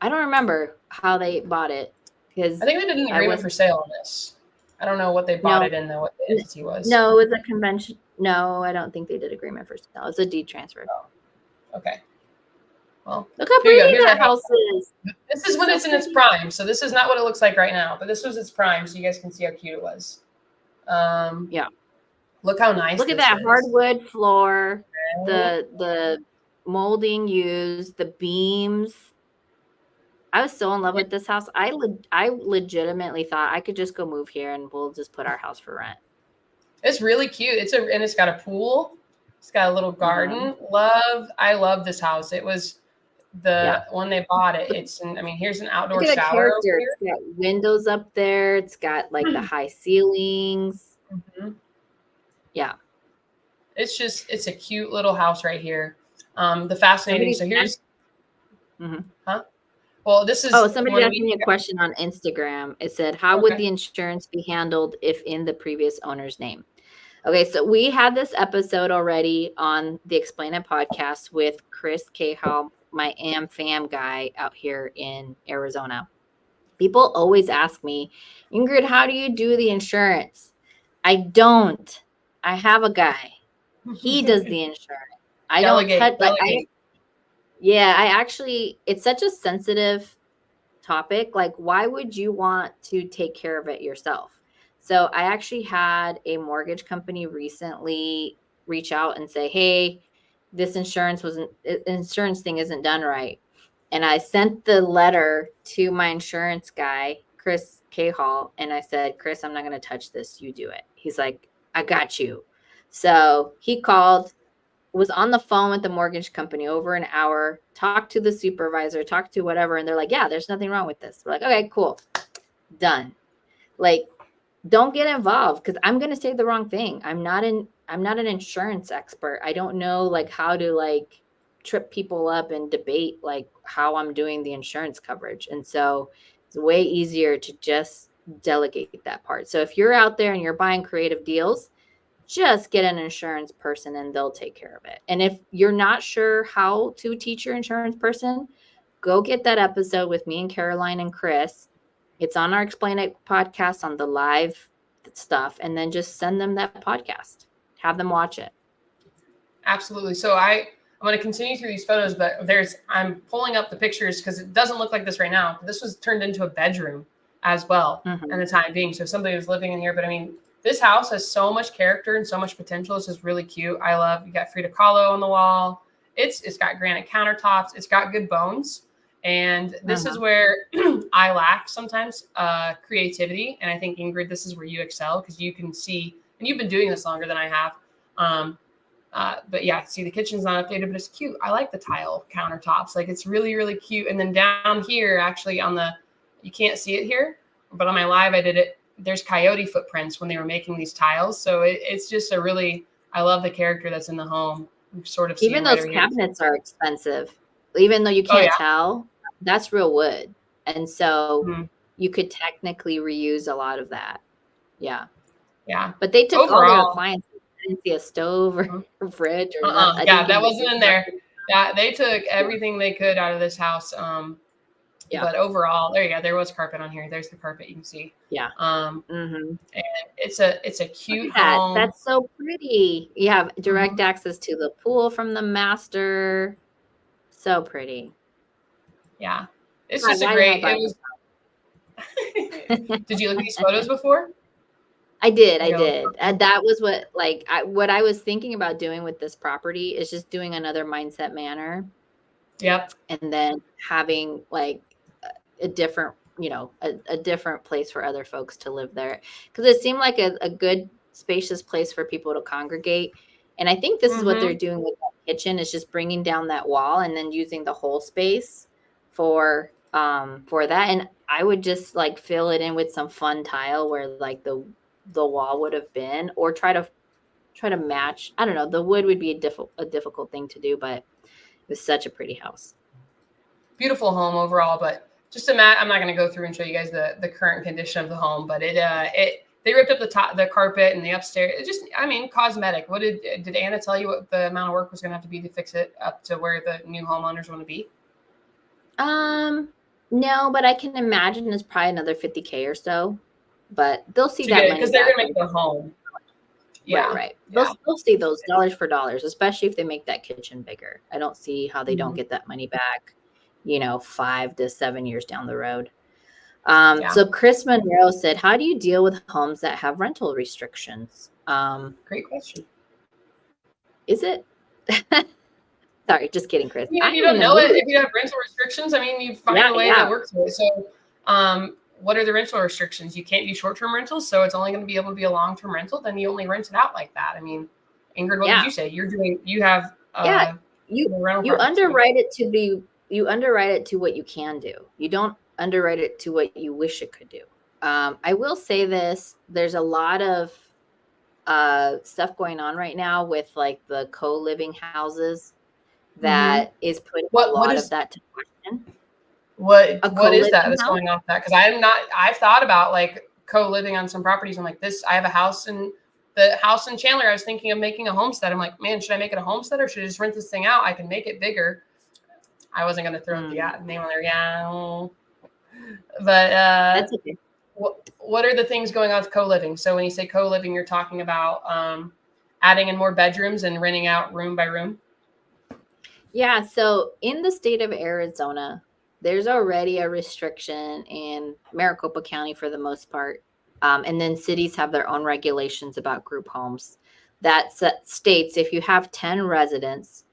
I don't remember how they bought it because I think they did an agreement for sale on this. I don't know what they bought it in, though, what the entity was. No, it was a convention. No, I don't think they did agreement for sale. It's a deed transfer. Oh, okay. Well, look how here you go. pretty Here's that our house is. This is when it's in its prime. So this is not what it looks like right now, but this was its prime, so you guys can see how cute it was. Yeah. Look how nice. Look at this that is. hardwood floor, the molding used, the beams. I was so in love with this house. I legitimately thought I could just go move here and we'll just put our house for rent. It's really cute. And it's got a pool. It's got a little garden. I love this house. It was when they bought it. Here's an outdoor Look at shower. The character. It's got windows up there. It's got like the high ceilings. Mm-hmm. Yeah. It's a cute little house right here. The fascinating. So here's. Huh? Well, this is. Somebody asked me a question on Instagram. It said, how would the insurance be handled if in the previous owner's name? Okay, so we had this episode already on the Explain It podcast with Chris Cahill, my fam guy out here in Arizona. People always ask me, Ingrid, how do you do the insurance? I don't. I have a guy. He does the insurance. I don't touch. I actually, it's such a sensitive topic. Like, why would you want to take care of it yourself? So I actually had a mortgage company recently reach out and say, hey, this insurance thing isn't done right. And I sent the letter to my insurance guy, Chris Cahill, and I said, Chris, I'm not going to touch this. You do it. He's like, I got you. So he called, was on the phone with the mortgage company over an hour, talked to the supervisor, talked to whatever. And they're like, yeah, there's nothing wrong with this. We're like, okay, cool. Done. Like, don't get involved because I'm going to say the wrong thing. I'm not an insurance expert. I don't know like how to like trip people up and debate like how I'm doing the insurance coverage. And so it's way easier to just delegate that part. So if you're out there and you're buying creative deals, just get an insurance person and they'll take care of it. And if you're not sure how to teach your insurance person, go get that episode with me and Caroline and Chris. It's on our Explain It podcast on the live stuff. And then just send them that podcast. Have them watch it. Absolutely. So I'm going to continue through these photos, but I'm pulling up the pictures because it doesn't look like this right now. This was turned into a bedroom as well in the time being. So somebody was living in here, but this house has so much character and so much potential. It's just really cute. You got Frida Kahlo on the wall. It's got granite countertops. It's got good bones. And this is where I lack sometimes creativity. And I think, Ingrid, this is where you excel because you can see, and you've been doing this longer than I have. But yeah, see, the kitchen's not updated, but it's cute. I like the tile countertops. Like, it's really, really cute. And then down here, actually you can't see it here, but on my live, I did it. There's coyote footprints when they were making these tiles. So it's just I love the character that's in the home. Sort of even those cabinets are expensive. Even though you can't tell, that's real wood. And so you could technically reuse a lot of that. Yeah. Yeah. But they took all their appliances. I didn't see a stove or a fridge or nothing. Yeah, that wasn't in there. Yeah, they took everything they could out of this house. But overall, there you go. There was carpet on here. There's the carpet you can see. Yeah. And it's a cute home. That's so pretty. You have direct access to the pool from the master. So pretty. Yeah. It's just a great. Did you look at these photos before? I did. And that was what I was thinking about doing with this property is just doing another Mindset Manor. Yep. And then having like a different, a different place for other folks to live there. Because it seemed like a good spacious place for people to congregate. And I think this is what they're doing with the kitchen is just bringing down that wall and then using the whole space for that. And I would just like fill it in with some fun tile where like the wall would have been, or try to match. I don't know. The wood would be a difficult thing to do, but it was such a pretty house. Beautiful home overall, but just imagine, I'm not going to go through and show you guys the current condition of the home, but they ripped up the carpet and the upstairs. It's just, I mean, cosmetic. What did Anna tell you what the amount of work was going to have to be to fix it up to where the new homeowners want to be? No, but I can imagine it's probably another $50K or so, but they'll see that money because they're going to make their home. Yeah. Right. They'll see those dollars for dollars, especially if they make that kitchen bigger. I don't see how they don't get that money back, 5 to 7 years down the road. So Chris Monroe said, how do you deal with homes that have rental restrictions? Great question. Is it? Sorry, just kidding, Chris. If you don't know it, if you have rental restrictions, I mean, you find a way that works with it. So, what are the rental restrictions? You can't do short-term rentals, so it's only going to be able to be a long-term rental. Then you only rent it out like that. I mean, Ingrid, what did you say? You have you underwrite it to what you can do. You don't underwrite it to what you wish it could do. I will say this: there's a lot of stuff going on right now with like the co-living houses that is putting a lot of that to question. What is that that's going on with that? Because I've thought about like co-living on some properties. I'm like, I have a house in Chandler. I was thinking of making a homestead. I'm like, man, should I make it a homestead or should I just rent this thing out? I can make it bigger. I wasn't going to throw the name on there. Yeah. But that's okay. What are the things going on with co-living? So when you say co-living, you're talking about adding in more bedrooms and renting out room by room? Yeah. So in the state of Arizona, there's already a restriction in Maricopa County for the most part. And then cities have their own regulations about group homes that states if you have 10 residents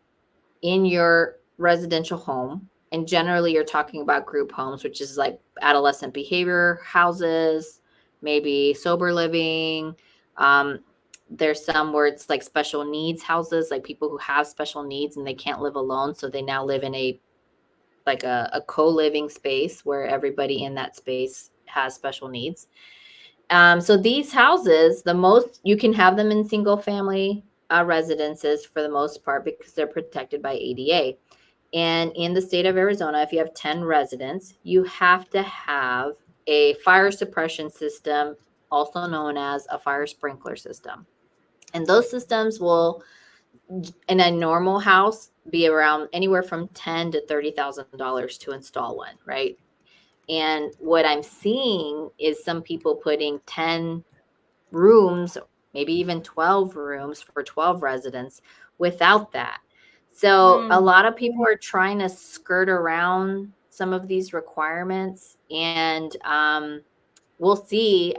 in your residential home, and generally you're talking about group homes, which is like adolescent behavior houses, maybe sober living. There's some where it's like special needs houses, like people who have special needs and they can't live alone. So they now live in a co-living space where everybody in that space has special needs. So these houses, you can have them in single family residences for the most part because they're protected by ADA. And in the state of Arizona, if you have 10 residents, you have to have a fire suppression system, also known as a fire sprinkler system. And those systems will, in a normal house, be around anywhere from $10,000 to $30,000 to install one, right? And what I'm seeing is some people putting 10 rooms, maybe even 12 rooms for 12 residents without that. So a lot of people are trying to skirt around some of these requirements, and we'll see.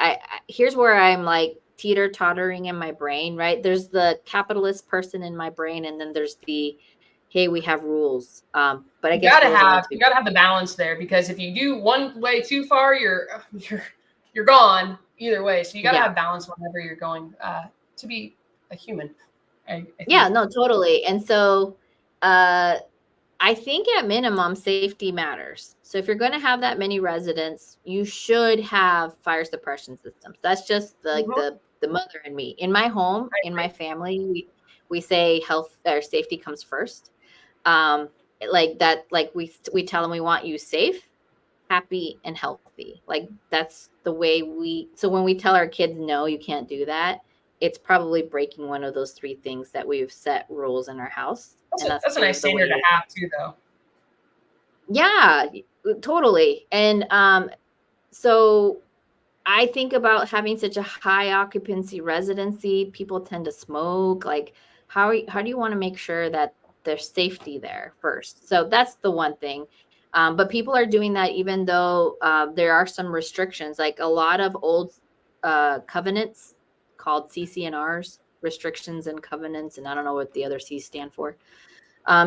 Here's where I'm like teeter-tottering in my brain, right? There's the capitalist person in my brain, and then there's the, hey, we have rules. But I guess you gotta have the balance there, because if you do one way too far, you're gone either way. So you gotta have balance whenever you're going to be a human. No, totally. And so I think at minimum safety matters. So if you're going to have that many residents, you should have fire suppression systems. That's just like the mother in me. In my home, in my family, we say health or safety comes first. Like that, like we tell them we want you safe, happy, and healthy. Like that's the way so when we tell our kids, no, you can't do that, it's probably breaking one of those three things that we've set rules in our house. That's a nice standard to have too, though. Yeah, totally. And so I think about having such a high occupancy residency, people tend to smoke. Like how do you want to make sure that there's safety there first? So that's the one thing. But people are doing that even though there are some restrictions, like a lot of old covenants called CC&Rs, restrictions and covenants, and I don't know what the other C's stand for,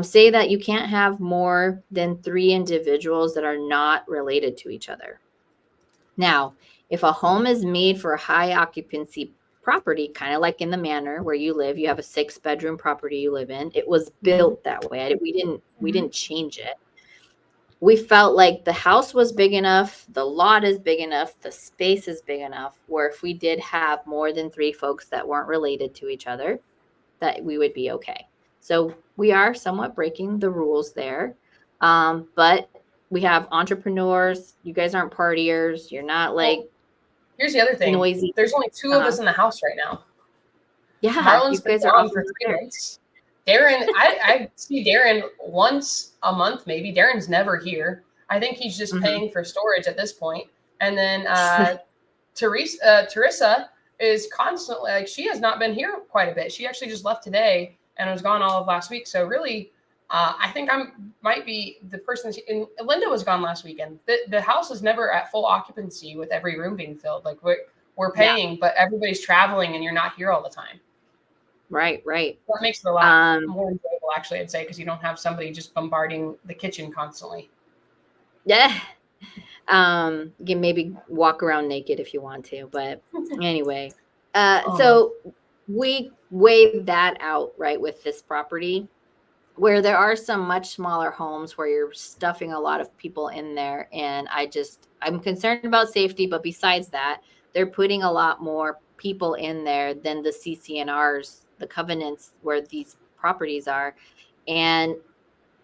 say that you can't have more than 3 individuals that are not related to each other. Now, if a home is made for a high occupancy property, kind of like in the manor where you live, you have a 6-bedroom property you live in, it was built that way. We didn't change it. We felt like the house was big enough, the lot is big enough, the space is big enough, where if we did have more than 3 folks that weren't related to each other, that we would be okay. So we are somewhat breaking the rules there. But we have entrepreneurs. You guys aren't partiers. You're not like here's the other thing. Noisy. There's only 2 of us in the house right now. Yeah, Marlon's been you guys are gone for 3 months. Darren, I see Darren once a month, maybe. Darren's never here. I think he's just paying for storage at this point. And then Teresa is constantly, like, she has not been here quite a bit. She actually just left today and was gone all of last week. So really, I think might be the person. And Linda was gone last weekend. The house is never at full occupancy with every room being filled. Like we're paying, but everybody's traveling and you're not here all the time. Right. That makes it a lot more enjoyable, actually, I'd say, because you don't have somebody just bombarding the kitchen constantly. Yeah. You can maybe walk around naked if you want to, but anyway. So we weigh that out, right, with this property, where there are some much smaller homes where you're stuffing a lot of people in there. And I'm concerned about safety, but besides that, they're putting a lot more people in there than the CCNRs, the covenants where these properties are. And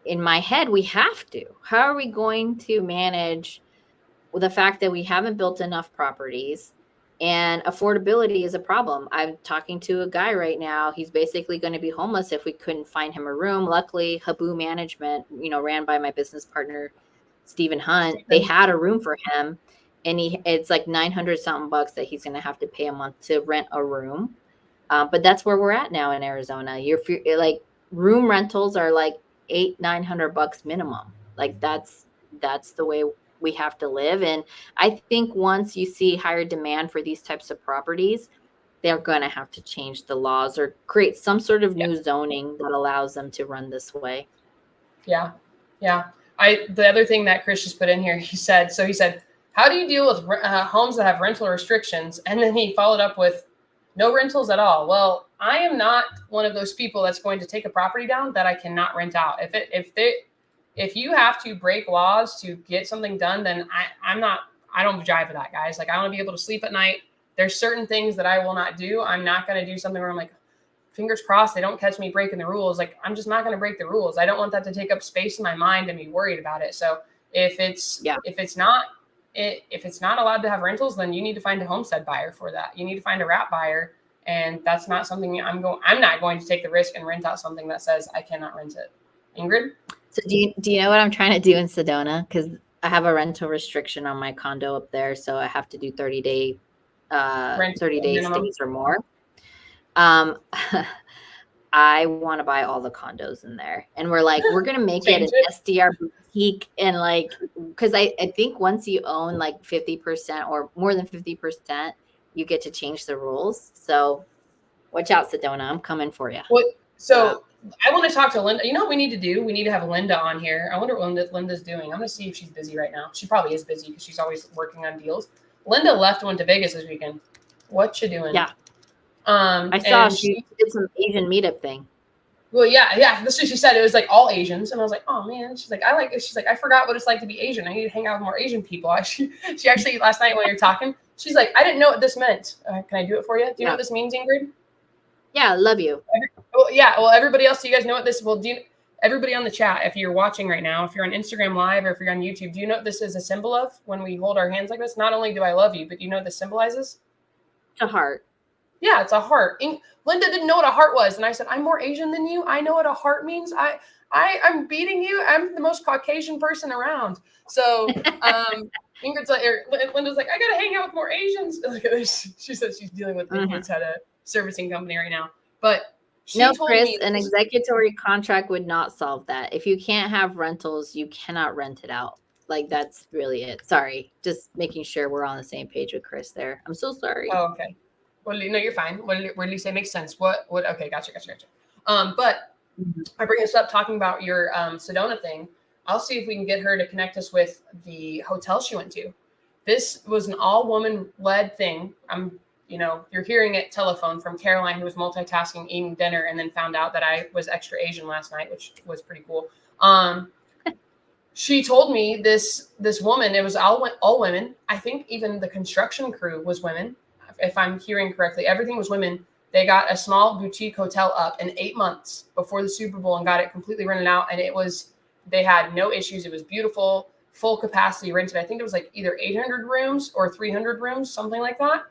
in my head, we have to. How are we going to manage the fact that we haven't built enough properties and affordability is a problem? I'm talking to a guy right now. He's basically going to be homeless if we couldn't find him a room. Luckily, Habu Management, ran by my business partner, Stephen Hunt. They had a room for him, and it's like $900 something bucks that he's going to have to pay a month to rent a room. But that's where we're at now in Arizona. You're like, room rentals are like $800-900 bucks minimum. Like that's the way we have to live. And I think once you see higher demand for these types of properties, they're going to have to change the laws or create some sort of new zoning that allows them to run this way. Yeah. The other thing that Chris just put in here, he said, how do you deal with homes that have rental restrictions? And then he followed up with no rentals at all. Well, I am not one of those people that's going to take a property down that I cannot rent out. If you have to break laws to get something done, then I don't jive with that, guys. Like, I want to be able to sleep at night. There's certain things that I will not do. I'm not going to do something where I'm like, fingers crossed, they don't catch me breaking the rules. Like, I'm just not going to break the rules. I don't want that to take up space in my mind and be worried about it. So if it's not allowed to have rentals, then you need to find a homestead buyer for that. You need to find a wrap buyer. And that's not something I'm not going to take the risk and rent out something that says I cannot rent it. Ingrid? So do you know what I'm trying to do in Sedona? Because I have a rental restriction on my condo up there, so I have to do 30 days stays or more. I want to buy all the condos in there, and we're going to make it an SDR boutique, and because I think once you own like 50% or more than 50%, you get to change the rules. So watch out, Sedona. I'm coming for you. I want to talk to Linda. You know what we need to do? We need to have Linda on here. I wonder what Linda's doing. I'm going to see if she's busy right now. She probably is busy because she's always working on deals. Linda went to Vegas this weekend. What you doing? Yeah. I saw she did some Asian meetup thing. Well, yeah. That's what she said. It was like all Asians. And I was like, oh man. She's like, I forgot what it's like to be Asian. I need to hang out with more Asian people. She actually, last night when we were talking, she's like, I didn't know what this meant. Can I do it for you? Do you know what this means, Ingrid? Yeah, I love you. Well, everybody else, do you guys know what this will do? Everybody on the chat, if you're watching right now, if you're on Instagram Live or if you're on YouTube, do you know what this is a symbol of when we hold our hands like this? Not only do I love you, but do you know what this symbolizes? A heart. Yeah, it's a heart. Linda didn't know what a heart was. And I said, I'm more Asian than you. I know what a heart means. I'm beating you. I'm the most Caucasian person around. So Linda's like, I got to hang out with more Asians. Look at this. She said she's dealing with Ingrid's at a servicing company right now. But Chris, an executory contract would not solve that. If you can't have rentals, you cannot rent it out. Like, that's really it. Sorry. Just making sure we're on the same page with Chris there. I'm so sorry. Oh, okay. Well, no, you're fine. What did you say makes sense? What? Okay, gotcha. But I bring this up talking about your Sedona thing. I'll see if we can get her to connect us with the hotel she went to. This was an all-woman led thing. You're hearing it telephone from Caroline, who was multitasking, eating dinner, and then found out that I was extra Asian last night, which was pretty cool. She told me this woman, it was all women. I think even the construction crew was women. If I'm hearing correctly, everything was women. They got a small boutique hotel up in 8 months before the Super Bowl and got it completely rented out. And they had no issues. It was beautiful. full capacity rented. I think it was like either 800 rooms or 300 rooms, something like that.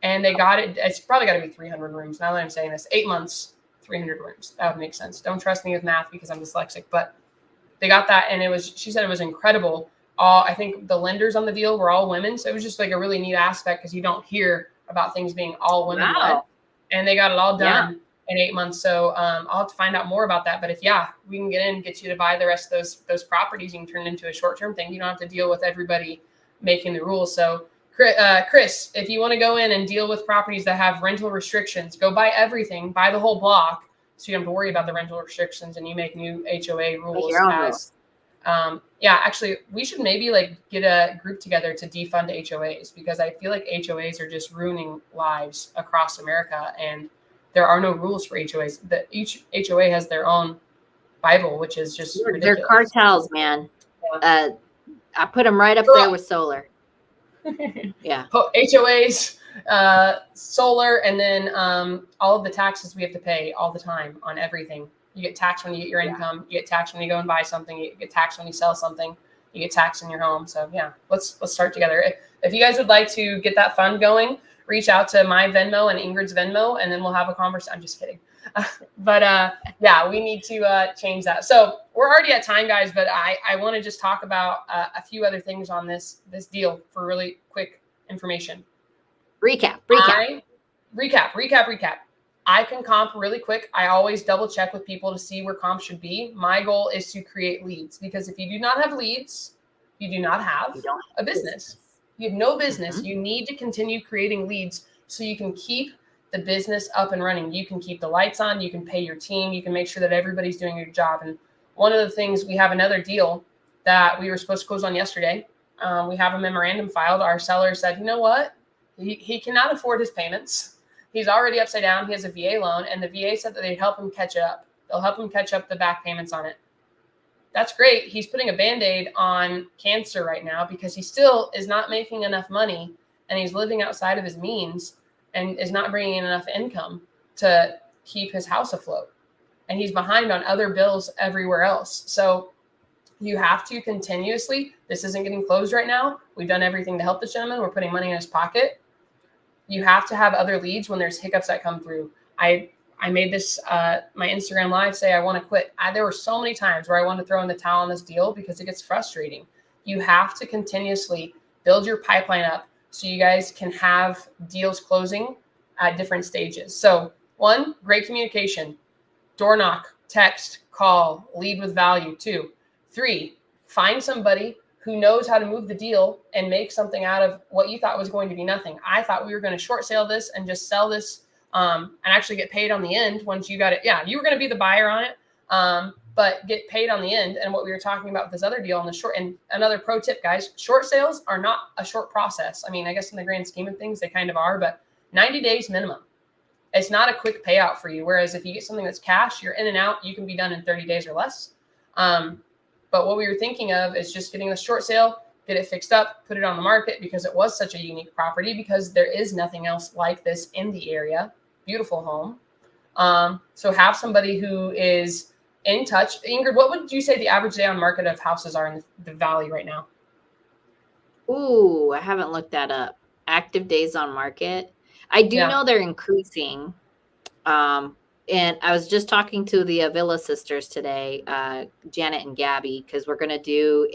And they got it. It's probably got to be 300 rooms. Now that I'm saying this, 8 months, 300 rooms. That would make sense. Don't trust me with math because I'm dyslexic, but they got that. And she said it was incredible. I think the lenders on the deal were all women. So it was just like a really neat aspect because you don't hear about things being all women led. And they got it all done in 8 months. So I'll have to find out more about that. But if, we can get you to buy the rest of those properties, you can turn it into a short-term thing. You don't have to deal with everybody making the rules. So Chris, if you want to go in and deal with properties that have rental restrictions, go buy everything, buy the whole block, so you don't have to worry about the rental restrictions, and you make new HOA rules. Actually, we should maybe like get a group together to defund HOAs, because I feel like HOAs are just ruining lives across America, and there are no rules for HOAs. Each HOA has their own Bible, which is just ridiculous. They're cartels, man. I put them right up there with solar. Yeah. HOAs, solar, and then all of the taxes we have to pay all the time on everything. You get taxed when you get your income. You get taxed when you go and buy something. You get taxed when you sell something. You get taxed in your home. So let's start together. If you guys would like to get that fund going, reach out to my Venmo and Ingrid's Venmo, and then we'll have a conversation. I'm just kidding. But we need to change that. So we're already at time, guys, but I want to just talk about a few other things on this deal for really quick information. Recap. I can comp really quick. I always double check with people to see where comp should be. My goal is to create leads, because if you do not have leads, you do not have a business. You have no business. Mm-hmm. You need to continue creating leads so you can keep the business up and running. You can keep the lights on. You can pay your team. You can make sure that everybody's doing your job. And one of the things, we have another deal that we were supposed to close on yesterday. We have a memorandum filed. Our seller said, you know what? He cannot afford his payments. He's already upside down. He has a VA loan, and the VA said that they'd help him catch up. They'll help him catch up the back payments on it. That's great. He's putting a Band-Aid on cancer right now because he still is not making enough money, and he's living outside of his means and is not bringing in enough income to keep his house afloat. And he's behind on other bills everywhere else. So you have to continuously, this isn't getting closed right now. We've done everything to help this gentleman. We're putting money in his pocket. You have to have other leads when there's hiccups that come through. I made this, my Instagram live say, I want to quit. There were so many times where I wanted to throw in the towel on this deal because it gets frustrating. You have to continuously build your pipeline up so you guys can have deals closing at different stages. So 1, great communication, door knock, text, call, lead with value. 2, 3, find somebody who knows how to move the deal and make something out of what you thought was going to be nothing. I thought we were going to short sale this and just sell this and actually get paid on the end once you got it. Yeah, you were going to be the buyer on it, but get paid on the end. And what we were talking about with this other deal on the short, and another pro tip, guys, short sales are not a short process. I mean, I guess in the grand scheme of things, they kind of are, but 90 days minimum. It's not a quick payout for you. Whereas if you get something that's cash, you're in and out, you can be done in 30 days or less. But what we were thinking of is just getting the short sale, get it fixed up, put it on the market, because it was such a unique property, because there is nothing else like this in the area. Beautiful home. So have somebody who is in touch. Ingrid, what would you say the average day on market of houses are in the valley right now? Ooh, I haven't looked that up. Active days on market. I do know they're increasing. And I was just talking to the Avila sisters today, Janet and Gabby, because we're going to do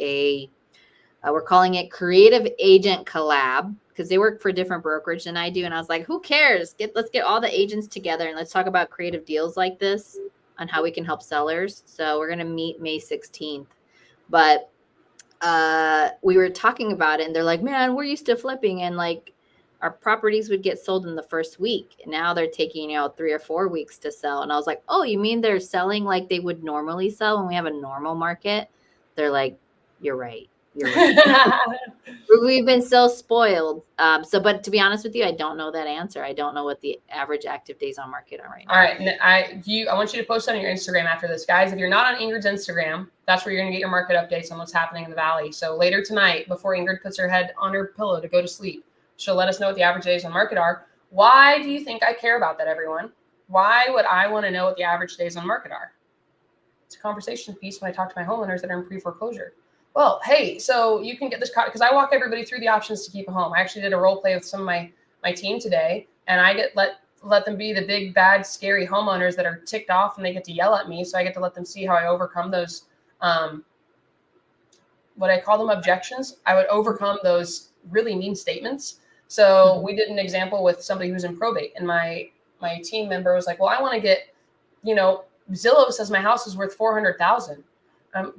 we're calling it Creative Agent Collab, because they work for a different brokerage than I do. And I was like, who cares? Let's get all the agents together and let's talk about creative deals like this on how we can help sellers. So we're going to meet May 16th. But we were talking about it, and they're like, man, we're used to flipping, and like our properties would get sold in the first week. Now they're taking 3 or 4 weeks to sell. And I was like, oh, you mean they're selling like they would normally sell when we have a normal market? They're like, you're right. We've been so spoiled. But to be honest with you, I don't know that answer. I don't know what the average active days on market are right now. All right. I want you to post on your Instagram after this, guys. If you're not on Ingrid's Instagram, that's where you're going to get your market updates on what's happening in the valley. So later tonight, before Ingrid puts her head on her pillow to go to sleep, she'll let us know what the average days on market are. Why do you think I care about that, everyone? Why would I want to know what the average days on market are? It's a conversation piece when I talk to my homeowners that are in pre-foreclosure. well, hey, so you can get this because I walk everybody through the options to keep a home. I actually did a role play with some of my team today, and I get let them be the big, bad, scary homeowners that are ticked off and they get to yell at me. So I get to let them see how I overcome those, what I call them objections. I would overcome those really mean statements. So we did an example with somebody who's in probate, and my team member was like, well, I want to get, Zillow says my house is worth $400,000.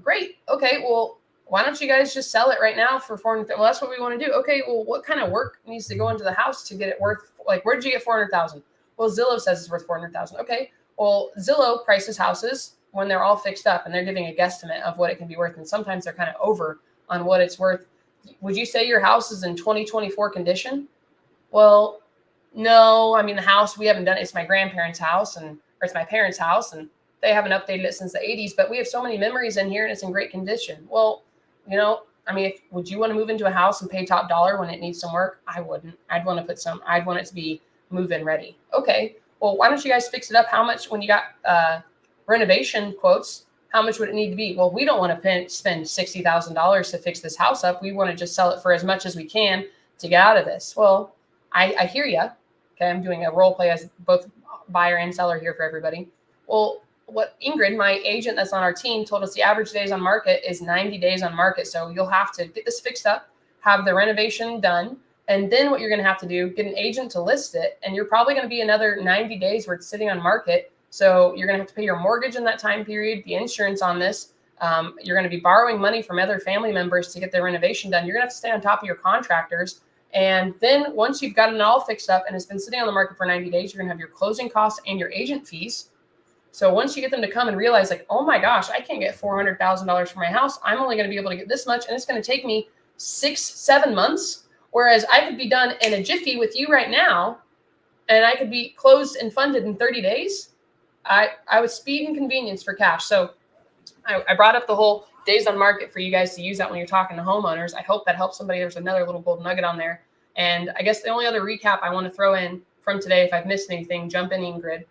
Great. Okay. Well, why don't you guys just sell it right now for $400,000? Well, that's what we want to do. Okay. Well, what kind of work needs to go into the house to get it worth? Like, where did you get $400,000? Well, Zillow says it's worth $400,000. Okay. Well, Zillow prices houses when they're all fixed up and they're giving a guesstimate of what it can be worth. And sometimes they're kind of over on what it's worth. Would you say your house is in 2024 condition? Well, no. I mean, the house, we haven't done it. It's my grandparents' house or it's my parents' house, and they haven't updated it since the 80s, but we have so many memories in here and it's in great condition. Well, I mean, would you want to move into a house and pay top dollar when it needs some work? I wouldn't. I'd want it to be move-in ready. Okay. Well, why don't you guys fix it up? How much, when you got renovation quotes, how much would it need to be? Well, we don't want to spend $60,000 to fix this house up. We want to just sell it for as much as we can to get out of this. Well, I hear you. Okay. I'm doing a role play as both buyer and seller here for everybody. Well, what Ingrid, my agent that's on our team, told us the average days on market is 90 days on market. So you'll have to get this fixed up, have the renovation done, and then what you're going to have to do, get an agent to list it. And you're probably going to be another 90 days where it's sitting on market. So you're going to have to pay your mortgage in that time period, the insurance on this. You're going to be borrowing money from other family members to get the renovation done. You're going to have to stay on top of your contractors. And then once you've gotten it all fixed up and it's been sitting on the market for 90 days, you're going to have your closing costs and your agent fees. So once you get them to come and realize like, oh my gosh, I can't get $400,000 for my house. I'm only going to be able to get this much. And it's going to take me 6-7 months. Whereas I could be done in a jiffy with you right now. And I could be closed and funded in 30 days. I would speed and convenience for cash. So I brought up the whole days on market for you guys to use that when you're talking to homeowners. I hope that helps somebody. There's another little gold nugget on there. And I guess the only other recap I want to throw in from today, if I've missed anything, jump in, Ingrid.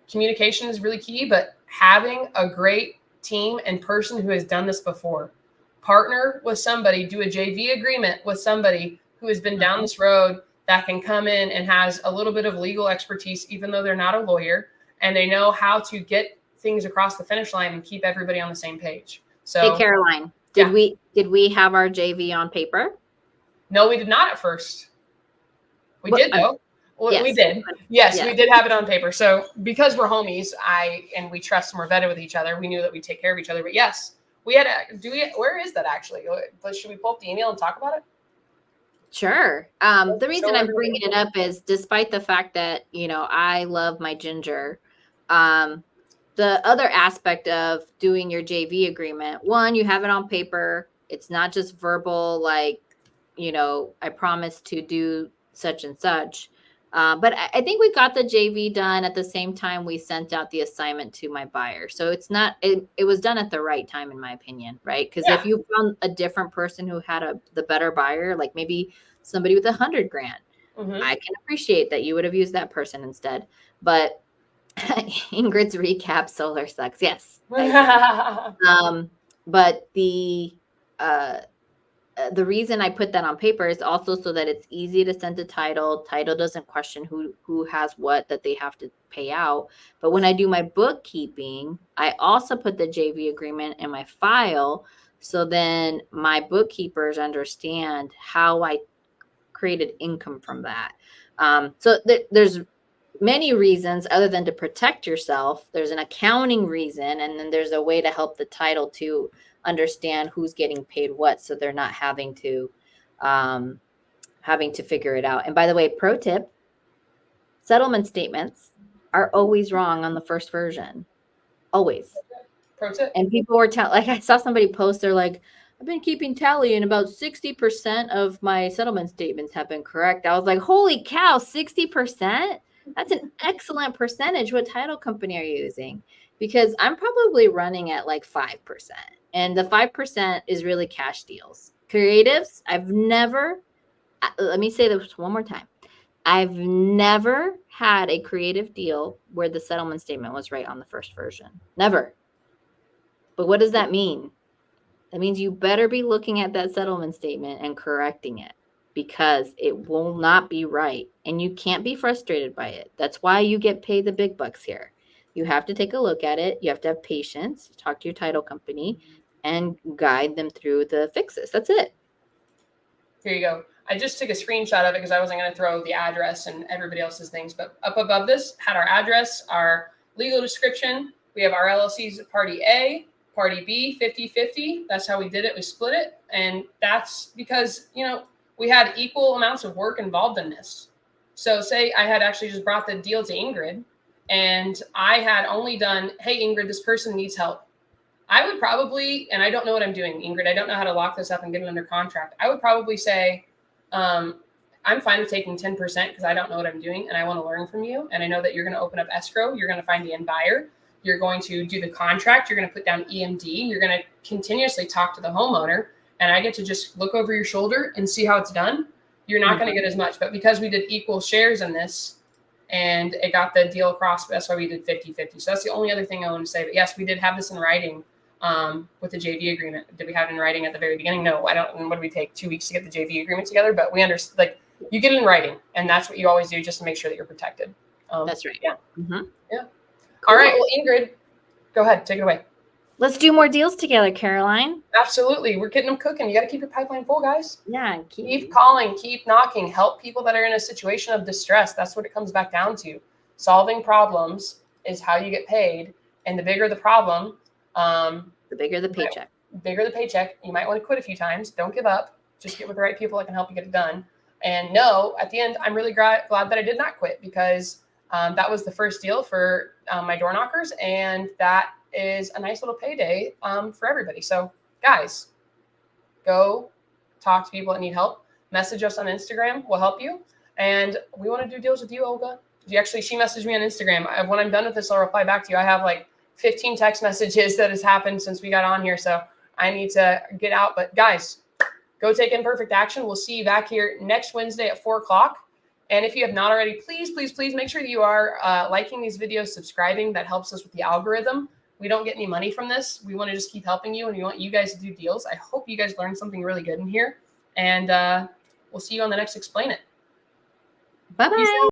Communication is really key, but having a great team and person who has done this before. Partner with somebody, do a JV agreement with somebody who has been down this road that can come in and has a little bit of legal expertise, even though they're not a lawyer, and they know how to get things across the finish line and keep everybody on the same page. So, hey, Caroline, did we have our JV on paper? No, we did not at first. We did though. Well, yes. We did. Yes, we did have it on paper. So because we're homies, and we trust and we're vetted with each other, we knew that we'd take care of each other. But yes, we had where is that actually? Should we pull up the email and talk about it? Sure. The reason I'm bringing it up is despite the fact that, I love my ginger, the other aspect of doing your JV agreement, one, you have it on paper. It's not just verbal, like, I promise to do such and such. But I think we got the JV done at the same time we sent out the assignment to my buyer. So it's not, it was done at the right time, in my opinion, right? Because if you found a different person who had the better buyer, like maybe somebody with $100,000, I can appreciate that you would have used that person instead. But Ingrid's recap, solar sucks. Yes. But the reason I put that on paper is also so that it's easy to send to title. Title doesn't question who has what that they have to pay out. But when I do my bookkeeping, I also put the JV agreement in my file. So then my bookkeepers understand how I created income from that. So there's many reasons other than to protect yourself. There's an accounting reason, and then there's a way to help the title to understand who's getting paid what, so they're not having to figure it out. And by the way, pro tip, settlement statements are always wrong on the first version. Always. Pro tip. And people were like, I saw somebody post, they're like, I've been keeping tally and about 60% of my settlement statements have been correct. I was like, holy cow, 60%? That's an excellent percentage. What title company are you using? Because I'm probably running at like 5%. And the 5% is really cash deals. Creatives, let me say this one more time. I've never had a creative deal where the settlement statement was right on the first version. Never. But what does that mean? That means you better be looking at that settlement statement and correcting it, because it will not be right. And you can't be frustrated by it. That's why you get paid the big bucks here. You have to take a look at it. You have to have patience, talk to your title company, and guide them through the fixes. That's it. Here you go. I just took a screenshot of it because I wasn't going to throw the address and everybody else's things. But up above this had our address, our legal description. We have our LLC's Party A, Party B, 50-50. That's how we did it. We split it. And that's because, we had equal amounts of work involved in this. So say I had actually just brought the deal to Ingryd and I had only done, hey, Ingryd, this person needs help. I would probably, and I don't know what I'm doing, Ingryd, I don't know how to lock this up and get it under contract. I would probably say, I'm fine with taking 10% because I don't know what I'm doing and I want to learn from you. And I know that you're going to open up escrow. You're going to find the end buyer. You're going to do the contract. You're going to put down EMD. You're going to continuously talk to the homeowner. And I get to just look over your shoulder and see how it's done. You're not going to get as much. But because we did equal shares in this and it got the deal across, that's why we did 50-50. So that's the only other thing I want to say. But yes, we did have this in writing. With the JV agreement. Did we have it in writing at the very beginning? No, I don't. What did we take 2 weeks to get the JV agreement together? But we understand, like, you get it in writing, and that's what you always do just to make sure that you're protected. That's right. Yeah. Mm-hmm. Yeah. Cool. All right. Well, Ingryd, go ahead. Take it away. Let's do more deals together, Caroline. Absolutely. We're getting them cooking. You got to keep your pipeline full, guys. Yeah. Keep calling. Keep knocking. Help people that are in a situation of distress. That's what it comes back down to. Solving problems is how you get paid. And the bigger the problem, the bigger the paycheck. Bigger the paycheck. You might want to quit a few times. Don't give up. Just get with the right people that can help you get it done. And no, at the end, I'm really glad that I did not quit because that was the first deal for my door knockers. And that is a nice little payday for everybody. So guys, go talk to people that need help. Message us on Instagram. We'll help you. And we want to do deals with you, Olga. She messaged me on Instagram. When I'm done with this, I'll reply back to you. I have like 15 text messages that has happened since we got on here. So I need to get out. But guys, go take imperfect action. We'll see you back here next Wednesday at 4:00. And if you have not already, please, please, please make sure that you are liking these videos, subscribing. That helps us with the algorithm. We don't get any money from this. We want to just keep helping you and we want you guys to do deals. I hope you guys learned something really good in here. And we'll see you on the next Explain It. Bye-bye.